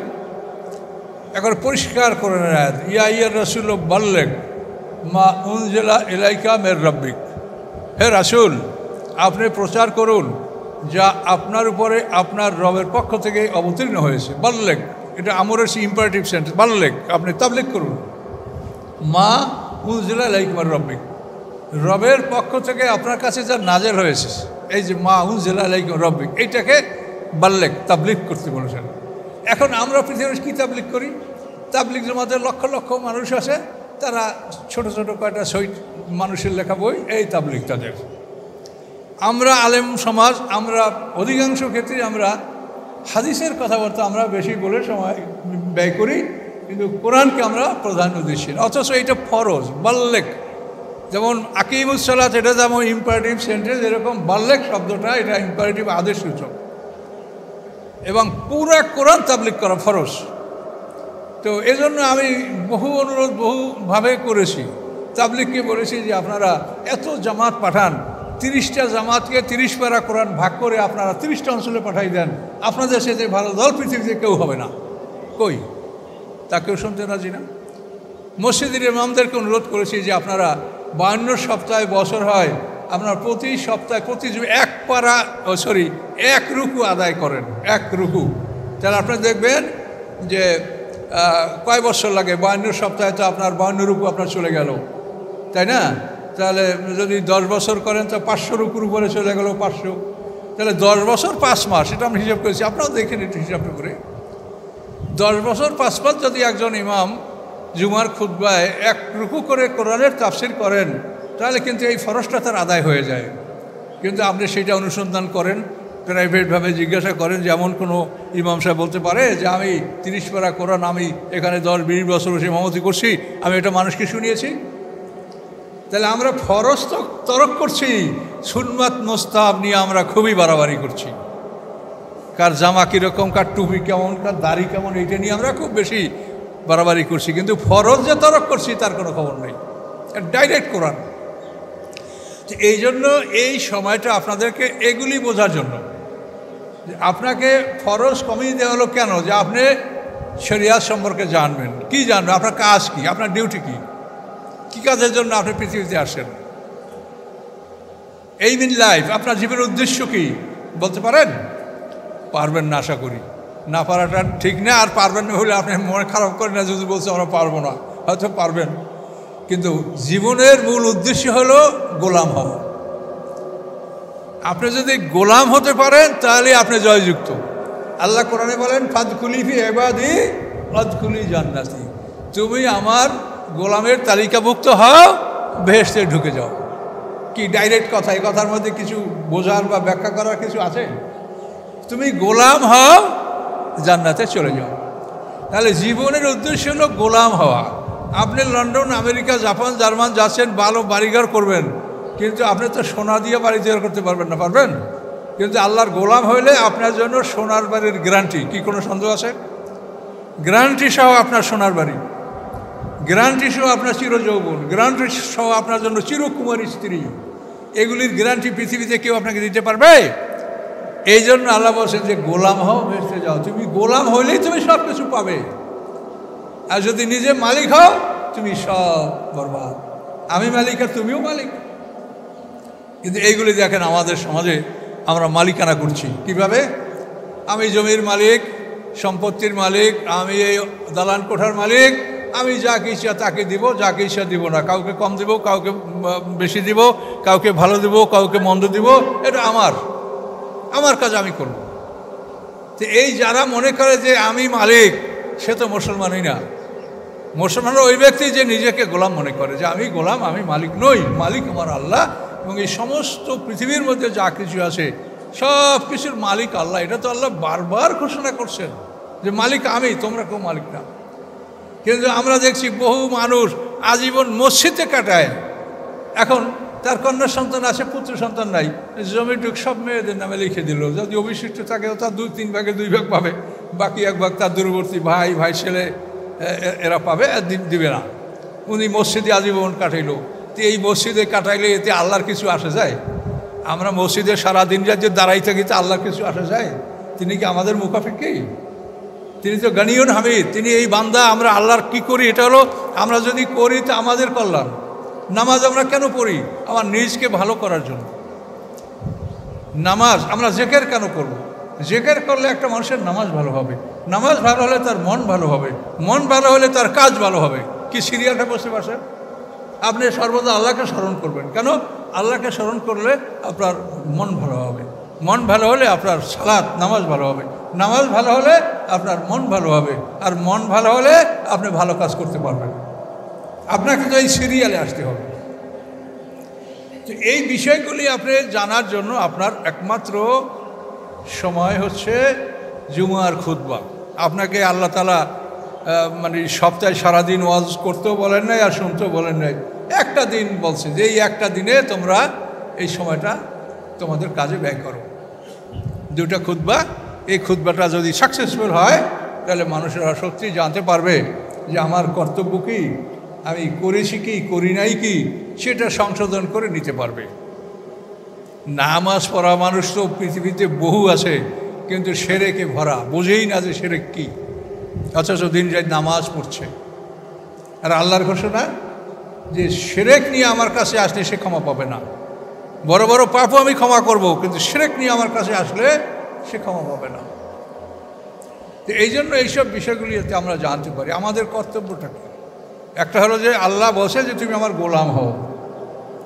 এখন পরিষ্কার করে নেয়, ইয়া ইয়া রাসূল বাল্লিগ মা উনজিলা ইলাইকা মির রাব্বিক, হে রাসূল আপনি প্রচার করুন যা আপনার উপরে আপনার রবের পক্ষ থেকে অবতীর্ণ হয়েছে। বাল্লিগ এটা আমরের ইম্পারেটিভ সেন্টেন্স, বাল্লিগ আপনি তাবলীগ করুন। মা উনজিলা ইলাইকা মির রাব্বিক, রবের পক্ষ থেকে আপনার কাছে যা নাজেল হয়েছে, এই যে মা উনজিলা ইলাইকা মির রাব্বিক, এইটাকে বাল্লিগ তাবলীগ করতে বলেছেন। এখন আমরা পৃথিবীর কী তাবলীগ করি? তাবলীগ জমাতের লক্ষ লক্ষ মানুষ আছে, তারা ছোট ছোট কয়টা শহীদ মানুষের লেখা বই, এই তাবলীগ তাদের। আমরা আলেম সমাজ, আমরা অধিকাংশ ক্ষেত্রে আমরা হাদিসের কথাবার্তা আমরা বেশি বলে সময় ব্যয় করি, কিন্তু কোরআনকে আমরা প্রাধান্য দিচ্ছি না। অথচ এটা ফরজ, বাল্লিগ। যেমন আকিমুস সালাত এটা যেমন ইম্পারেটিভ সেন্টেন্স, এরকম বাল্লিগ শব্দটা এটা ইম্পারেটিভ আদেশ সূচক, এবং পুরা কোরআন তাবলীগ করা ফরজ। তো এজন্য আমি বহু অনুরোধ বহুভাবে করেছি, তাবলীগকে বলেছি যে আপনারা এত জামাত পাঠান, 30টা জামাতকে 30 পারা কোরআন ভাগ করে আপনারা 30টা অঞ্চলে পাঠাই দেন, আপনাদের সাথে ভালো দল পৃথিবীতে কেউ হবে না। কই তা কেউ শুনতে রাজি না। মসজিদের ইমামদেরকে অনুরোধ করেছি যে আপনারা 52 সপ্তাহে বছর হয়, আপনারা প্রতি সপ্তাহে প্রতি 1 রুকু আদায় করেন, 1 রুকু। তাহলে আপনারা দেখবেন যে কয় বছর লাগে, 52 সপ্তাহে তো আপনার 52 রুকু আপনার চলে গেল, তাই না? তাহলে যদি 10 বছর করেন তো 500 রুকুর উপরে চলে গেল 500, তাহলে 10 বছর 5 মাস, এটা আমরা হিসাব করেছি, আপনারাও দেখেন একটু হিসাব করে। 10 বছর 5 মাস যদি একজন ইমাম জুমার খুতবায় 1 রুকু করে কোরআনের তাফসির করেন, তাহলে কিন্তু এই ফরজটা তার আদায় হয়ে যায়। কিন্তু আপনি সেটা অনুসন্ধান করেন, প্রাইভেটভাবে জিজ্ঞাসা করেন, যেমন কোনো ইমাম সাহেব বলতে পারে যে আমি 30 পারা কোরআন আমি এখানে 10-20 বছর বসে ইমামতি করছি, আমি এটা মানুষকে শুনিয়েছি। তাহলে আমরা ফরজ তো তরক করছি, সুন্নাত মুস্তাহাব নিয়ে আমরা খুবই বাড়াবাড়ি করছি। কার জামা কীরকম, কার টুপি কেমন, কার দাড়ি কেমন, এইটা নিয়ে আমরা খুব বেশি বাড়াবাড়ি করছি, কিন্তু ফরজ যে তরক করছি তার কোনো খবর নেই, ডাইরেক্ট কোরআন। এই জন্য এই সময়টা আপনাদেরকে এগুলি বোঝার জন্য, আপনাকে ফরজ কমিয়ে দেওয়া হলো কেন, যে আপনি শরিয়াত সম্পর্কে জানবেন। কি জানবেন? আপনার কাজ কি, আপনার ডিউটি কি, কী কাজের জন্য আপনি পৃথিবীতে আসেন, এইম ইন লাইফ, আপনার জীবনের উদ্দেশ্য কি বলতে পারেন? পারবেন না, আশা করি। না পারাটা ঠিক না, আর পারবেন না হলে আপনি মনে খারাপ করেন না যদি বলছে আমরা পারবো না, হয়তো পারবেন, কিন্তু জীবনের মূল উদ্দেশ্য হলো গোলাম হওয়া। আপনি যদি গোলাম হতে পারেন তাহলে আপনি জয়যুক্ত। আল্লাহ কোরআনে বলেন ফাদখুলি ফি ইবাদি ওয়াদখুলি জান্নাতি, তুমি আমার গোলামের তালিকাভুক্ত হও, বেহেশতে ঢুকে যাও। কি ডাইরেক্ট কথা, এই কথার মধ্যে কিছু বোঝার বা ব্যাখ্যা করার কিছু আছে? তুমি গোলাম হও, জান্নাতে চলে যাও। তাহলে জীবনের উদ্দেশ্য হলো গোলাম হওয়া। আপনি লন্ডন, আমেরিকা, জাপান, জার্মান যাচ্ছেন, ভালো বাড়িঘর করবেন, কিন্তু আপনি তো সোনা দিয়ে বাড়ি তৈরি করতে পারবেন না, পারবেন? কিন্তু আল্লাহর গোলাম হইলে আপনার জন্য সোনার বাড়ির গ্যারান্টি। কি কোনো সন্দেহ আছে? গ্যারান্টি সহ আপনার সোনার বাড়ি, গ্যারান্টি সহ আপনার চিরযৌবন, গ্যারান্টি সহ আপনার জন্য চিরকুমারী স্ত্রী। এগুলির গ্যারান্টি পৃথিবীতে কেউ আপনাকে দিতে পারবে? এই জন্য আল্লাহ বলছেন যে গোলাম হও, ভেসে যাও। তুমি গোলাম হইলেই তুমি সব কিছু পাবে, আর যদি নিজে মালিক হও তুমি সব বরবাদ। আমি মালিক আর তুমিও মালিক। কিন্তু এইগুলি দেখেন আমাদের সমাজে আমরা মালিকানা করছি কিভাবে? আমি জমির মালিক, সম্পত্তির মালিক, আমি এই দালান কোঠার মালিক, আমি যাকে ইচ্ছা তাকে দিব, যাকে ইচ্ছা দিব না। কাউকে কম দিব, কাউকে বেশি দিব, কাউকে ভালো দিব, কাউকে মন্দ দিব। এটা আমার কাজ আমি করব। তো এই যারা মনে করে যে আমি মালিক, সে তো মুসলমানই না। মুসলমান ওই ব্যক্তি যে নিজেকে গোলাম মনে করে, যে আমি গোলাম, আমি মালিক নই, মালিক আমার আল্লাহ। এবং এই সমস্ত পৃথিবীর মধ্যে যা কিছু আছে সব কিছুর মালিক আল্লাহ। এটা তো আল্লাহ বারবার ঘোষণা করছেন যে মালিক আমি, তোমরা কেউ মালিক না। কিন্তু আমরা দেখছি বহু মানুষ আজীবন মসজিদে কাটায়। এখন তার কন্যা সন্তান আছে, পুত্র সন্তান নাই, জমিটুক সব মেয়েদের নামে লিখে দিল। যদি অবশিষ্ট থাকে তার 2-3 ভাগে 2 ভাগ পাবে, বাকি 1 ভাগ তার দূরবর্তী ভাই, ছেলে এরা পাবে, দিবে না। উনি মসজিদে আজীবন কাটাইল। তো এই মসজিদে কাটাইলে এতে আল্লাহর কিছু আসে যায়? আমরা মসজিদে সারাদিন যে দাঁড়াই থাকি, তো আল্লাহর কিছু আসে যায়? তিনি কি আমাদের মুখাপেক্ষী? তিনি তো গানিয়ুন হামিদ, তিনি এই বান্দা। আমরা আল্লাহর কি করি? এটা হলো আমরা যদি করি তো আমাদের কল্যাণ। নামাজ আমরা কেন পড়ি? আমার নিজকে ভালো করার জন্য। নামাজ আমরা জিকির কেন করব? জিকির করলে একটা মানুষের নামাজ ভালো হবে, নামাজ ভালো হলে তার মন ভালো হবে, মন ভালো হলে তার কাজ ভালো হবে। কি সিরিয়ালটা বসে পারছেন? আপনি সর্বদা আল্লাহকে স্মরণ করবেন। কেন? আল্লাহকে স্মরণ করলে আপনার মন ভালো হবে, মন ভালো হলে আপনার সালাত নামাজ ভালো হবে, নামাজ ভালো হলে আপনার মন ভালো হবে, আর মন ভালো হলে আপনি ভালো কাজ করতে পারবেন। আপনাকে তো এই সিরিয়ালে আসতে হবে। তো এই বিষয়গুলি আপনি জানার জন্য আপনার একমাত্র সময় হচ্ছে জুমার খুতবা। আপনাকে আল্লাহ তাআলা মানে সপ্তাহে সারাদিন ওয়াজ করতেও বলেন নাই, আর শুনতেও বলেন নাই। একটা দিন বলছে যে এই একটা দিনে তোমরা এই সময়টা তোমাদের কাজে ব্যয় করো। 2টা খুতবা, এই খুতবাটা যদি সাকসেসফুল হয় তাহলে মানুষেরা সত্যি জানতে পারবে যে আমার কর্তব্য কী, আমি করেছি কি করি নাই কি, সেটা সংশোধন করে নিতে পারবে। নামাজ পড়া মানুষ তো পৃথিবীতে বহু আছে, কিন্তু শিরকে ভরা, বোঝেই না যে শিরক কি, অথচ দিন রাত নামাজ পড়ছে। আর আল্লাহর ঘোষণা যে শিরক নিয়ে আমার কাছে আসলে সে ক্ষমা পাবে না। বড় বড় পাপও আমি ক্ষমা করব, কিন্তু শিরক নিয়ে আমার কাছে আসলে সে ক্ষমা পাবে না। তো এই জন্য এইসব বিষয়গুলি যাতে আমরা জানতে পারি আমাদের কর্তব্যটা কি। একটা হলো যে আল্লাহ বলছে যে তুমি আমার গোলাম হও,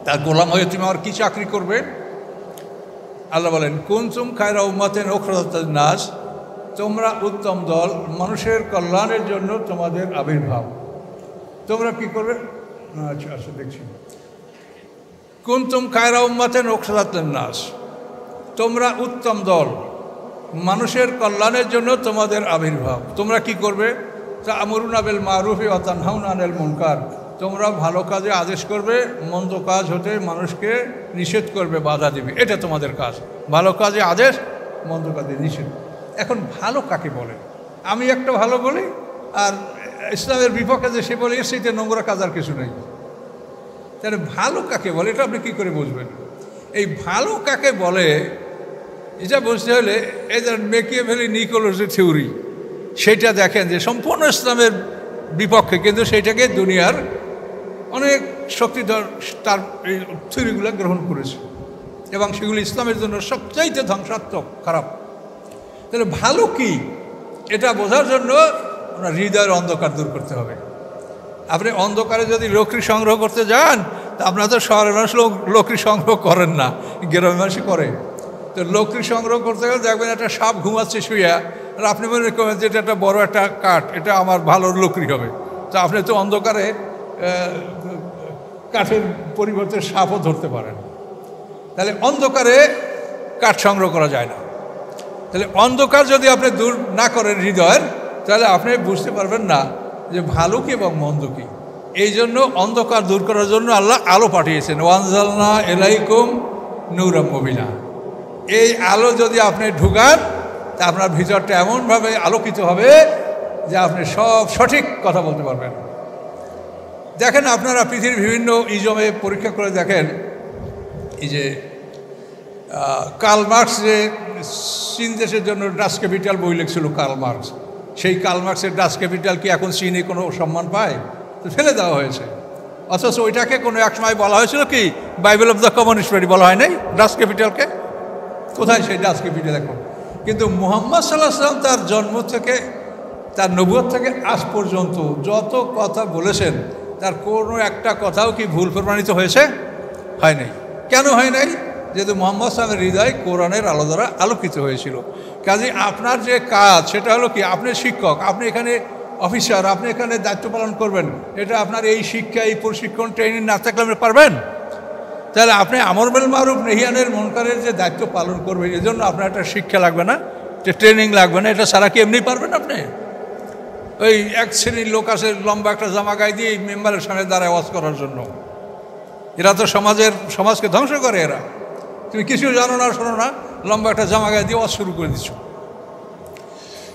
তার গোলাম হয়ে তুমি আমার কী চাকরি করবে? আল্লাহ বলেন কুনতুম খায়রা উম্মাতিন উখরিজাত লিন-নাস, তোমরা উত্তম দল, মানুষের কল্যাণের জন্য তোমাদের আবির্ভাব। তোমরা কি করবে? আচ্ছা দেখছি, কুনতুম খায়রা উম্মাতিন উখরিজাত লিন-নাস, তোমরা উত্তম দল, মানুষের কল্যাণের জন্য তোমাদের আবির্ভাব। তোমরা কি করবে? তা'মুরুনা বিল মা'রুফি ওয়া তানহাউনা আনিল মুনকার, তোমরা ভালো কাজে আদেশ করবে, মন্দ কাজ হতে মানুষকে নিষেধ করবে, বাধা দিবে। এটা তোমাদের কাজ, ভালো কাজে আদেশ, মন্দ কাজে নিষেধ। এখন ভালো কাকে বলে? আমি একটা ভালো বলি, আর ইসলামের বিপক্ষে যে সে বলে এর সেইতে নোংরা কাজ আর কিছু নেই। তাহলে ভালো কাকে বলে এটা আপনি কী করে বুঝবেন? এই ভালো কাকে বলে এটা বুঝতে হলে এই যে মেকিয়াভেলি নিকোলাস যে থিওরি, সেইটা দেখেন যে সম্পূর্ণ ইসলামের বিপক্ষে, কিন্তু সেইটাকে দুনিয়ার অনেক শক্তিধর তার এই থিওরিগুলো গ্রহণ করেছে, এবং সেগুলি ইসলামের জন্য সবচাইতে ধ্বংসাত্মক, খারাপ। তাহলে ভালো কি এটা বোঝার জন্য আপনার হৃদয়ের অন্ধকার দূর করতে হবে। আপনি অন্ধকারে যদি লকড়ি সংগ্রহ করতে যান, তা আপনারা তো শহরের মানুষ লকড়ি সংগ্রহ করেন না, গ্রামের মানুষই করে। তো লকড়ি সংগ্রহ করতে গেলে দেখবেন একটা সাপ ঘুমাচ্ছে শুয়ে, আর আপনি মনে করেন যে এটা একটা বড় একটা কাঠ, এটা আমার ভালো লকড়ি হবে। তো আপনি তো অন্ধকারে কাঠের পরিবর্তে সাপও ধরতে পারেন। তাহলে অন্ধকারে কাঠ সংগ্রহ করা যায় না। তাহলে অন্ধকার যদি আপনি দূর না করেন হৃদয়ের, তাহলে আপনি বুঝতে পারবেন না যে ভালো কি এবং মন্দ কি। এই জন্য অন্ধকার দূর করার জন্য আল্লাহ আলো পাঠিয়েছেন, ওয়ানজালনা এলাইকুম নূরাম মুবিনা। এই আলো যদি আপনি ঢুকান, তা আপনার ভিতরটা এমনভাবে আলোকিত হবে যে আপনি সব সঠিক কথা বলতে পারবেন। দেখেন, আপনারা পৃথিবীর বিভিন্ন ইজমে পরীক্ষা করে দেখেন, এই যে কার্ল মার্কস যে চীন দেশের জন্য ডাচ ক্যাপিটাল বই লিখছিল কার্ল মার্কস, সেই কার্ল মার্কসের ডাচ ক্যাপিটাল কি এখন চীনে কোনো সম্মান পায়? তো ফেলে দেওয়া হয়েছে। অথচ ওইটাকে কোনো এক সময় বলা হয়েছিল কি Bible of the communist party বলা হয় নাই ডাচ ক্যাপিটালকে। কোথায় সেই ডাচ ক্যাপিটাল এখন? কিন্তু মুহাম্মদ সাল্লাল্লাহু আলাইহি ওয়াসাল্লাম তার জন্ম থেকে, তার নবুয়ত থেকে আজ পর্যন্ত যত কথা বলেছেন, তার কোনো একটা কথাও কি ভুল প্রমাণিত হয়েছে? হয় নাই। কেন হয় নাই? যেহেতু মুহাম্মদ সাল্লাল্লাহু আলাইহি ওয়াসাল্লামের হৃদয় কোরআনের আলো দ্বারা আলোকিত হয়েছিল। কাজেই আপনার যে কাজ, সেটা হলো কি, আপনি শিক্ষক, আপনি এখানে অফিসার, আপনি এখানে দায়িত্ব পালন করবেন, এটা আপনার এই শিক্ষা, এই প্রশিক্ষণ, ট্রেনিং না থাকলে আপনি পারবেন? তাহলে আপনি আমর বিল মারুফ নেহিয়ানের মুনকারের যে দায়িত্ব পালন করবেন, এই জন্য আপনার একটা শিক্ষা লাগবে না, যে ট্রেনিং লাগবে না, এটা সারা কি এমনি পারবেন আপনি? ওই এক শ্রেণীর লোক আছে লম্বা একটা জামা গায়ে দিয়ে মেম্বারের সামনে দাঁড়ায় ওয়াজ করার জন্য। এরা তো সমাজকে ধ্বংস করে। এরা, তুমি কিছু জানো না, শোনো না, লম্বা একটা জামা গায়ে দিয়ে ওয়াজ শুরু করে দিচ্ছ।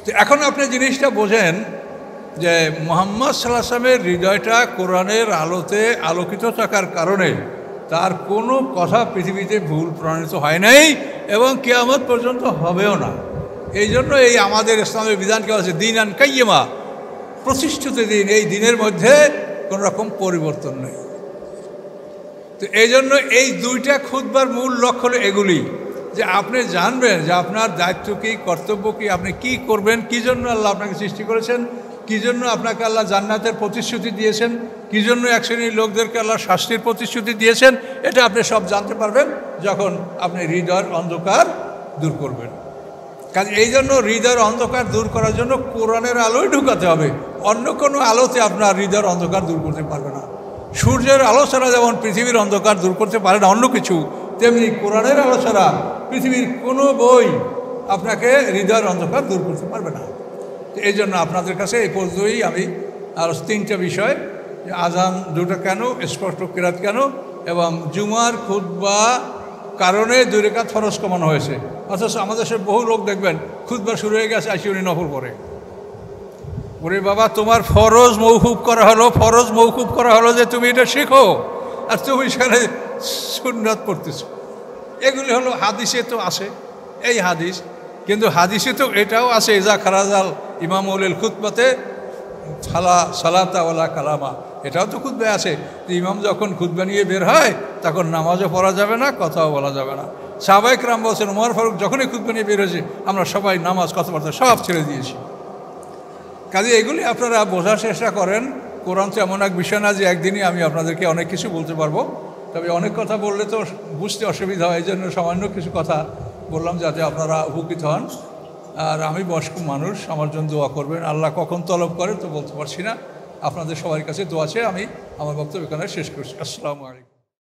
তো এখন আপনি জিনিসটা বোঝেন যে মুহাম্মদ সাল্লাল্লাহু আলাইহি ওয়াসাল্লামের হৃদয়টা কোরআনের আলোতে আলোকিত থাকার কারণে তার কোনো কথা পৃথিবীতে ভুল প্রমাণিত হয় নাই এবং কিয়ামত পর্যন্ত হবেও না। এই জন্য এই আমাদের ইসলামের বিধানকে আছে দিন আন কাইয়্যিমা, প্রতিষ্ঠিত দিন। এই দিনের মধ্যে কোনো রকম পরিবর্তন নেই। তো এই জন্য এই দুইটা খুতবার মূল লক্ষ্য হলো এগুলি, যে আপনি জানবেন যে আপনার দায়িত্ব কী, কর্তব্য কী, আপনি কি করবেন, কী জন্য আল্লাহ আপনাকে সৃষ্টি করেছেন, কী জন্য আপনাকে আল্লাহ জান্নাতের প্রতিশ্রুতি দিয়েছেন, কী জন্য এক শ্রেণীর লোকদেরকে আল্লাহ শাস্তির প্রতিশ্রুতি দিয়েছেন। এটা আপনি সব জানতে পারবেন যখন আপনি হৃদয়ের অন্ধকার দূর করবেন। কাজে এই জন্য হৃদয়ের অন্ধকার দূর করার জন্য কোরআনের আলোই ঢুকাতে হবে। অন্য কোনো আলোতে আপনার হৃদয়ের অন্ধকার দূর করতে পারবে না। সূর্যের আলো ছাড়া যেমন পৃথিবীর অন্ধকার দূর করতে পারে না অন্য কিছু, তেমনি কোরআনের আলো ছাড়া পৃথিবীর কোনো বই আপনাকে হৃদয়ের অন্ধকার দূর করতে পারবে না। তো এই জন্য আপনাদের কাছে এই পর্যন্তই আমি আর তিনটা বিষয়, আজান দুটো কেন, স্পষ্ট কিরাত কেন, এবং জুমার খুতবা কারণে 2 রাকাত ফরজ কমানো হয়েছে। অথচ আমাদের দেশের বহু লোক দেখবেন খুতবা শুরু হয়ে গেছে, আসি উনি নফল পড়ে। ওরে বাবা, তোমার ফরজ মওকুফ করা হলো যে তুমি এটা শেখো, আর তুমি সেখানে সুন্নাত পড়তেছো। এগুলি হলো হাদিসে তো আসে, এই হাদিস। কিন্তু হাদিসে তো এটাও আছে, ইজা খারাজাল ইমামুল খুতবাতে ফালা সালাতা ওয়ালা কালামা, এটাও তো খুতবায় আছে যে ইমাম যখন খুতবা নিয়ে বের হয় তখন নামাজও পড়া যাবে না, কথাও বলা যাবে না। সাহাবায়ে কেরাম বলছেন, ওমর ফারুক যখনই খুতবা নিয়ে বের হয়েছে আমরা সবাই নামাজ, কথাবার্তা সব ছেড়ে দিয়েছি। কাজে এগুলি আপনারা বোঝার চেষ্টা করেন। কোরআন তো এমন এক বিষয় না যে একদিনই আমি আপনাদেরকে অনেক কিছু বলতে পারবো। তবে অনেক কথা বললে তো বুঝতে অসুবিধা হয়, এই জন্য সামান্য কিছু কথা বললাম যাতে আপনারা উপকৃত হন। আর আমি বয়স্ক মানুষ, আমার জন্য দোয়া করবেন। আল্লাহ কখন তলব করে তো বলতে পারছি না। আপনাদের সবার কাছে দোয়া চেয়ে আমি আমার বক্তব্য এখানে শেষ করছি। আসসালামু আলাইকুম।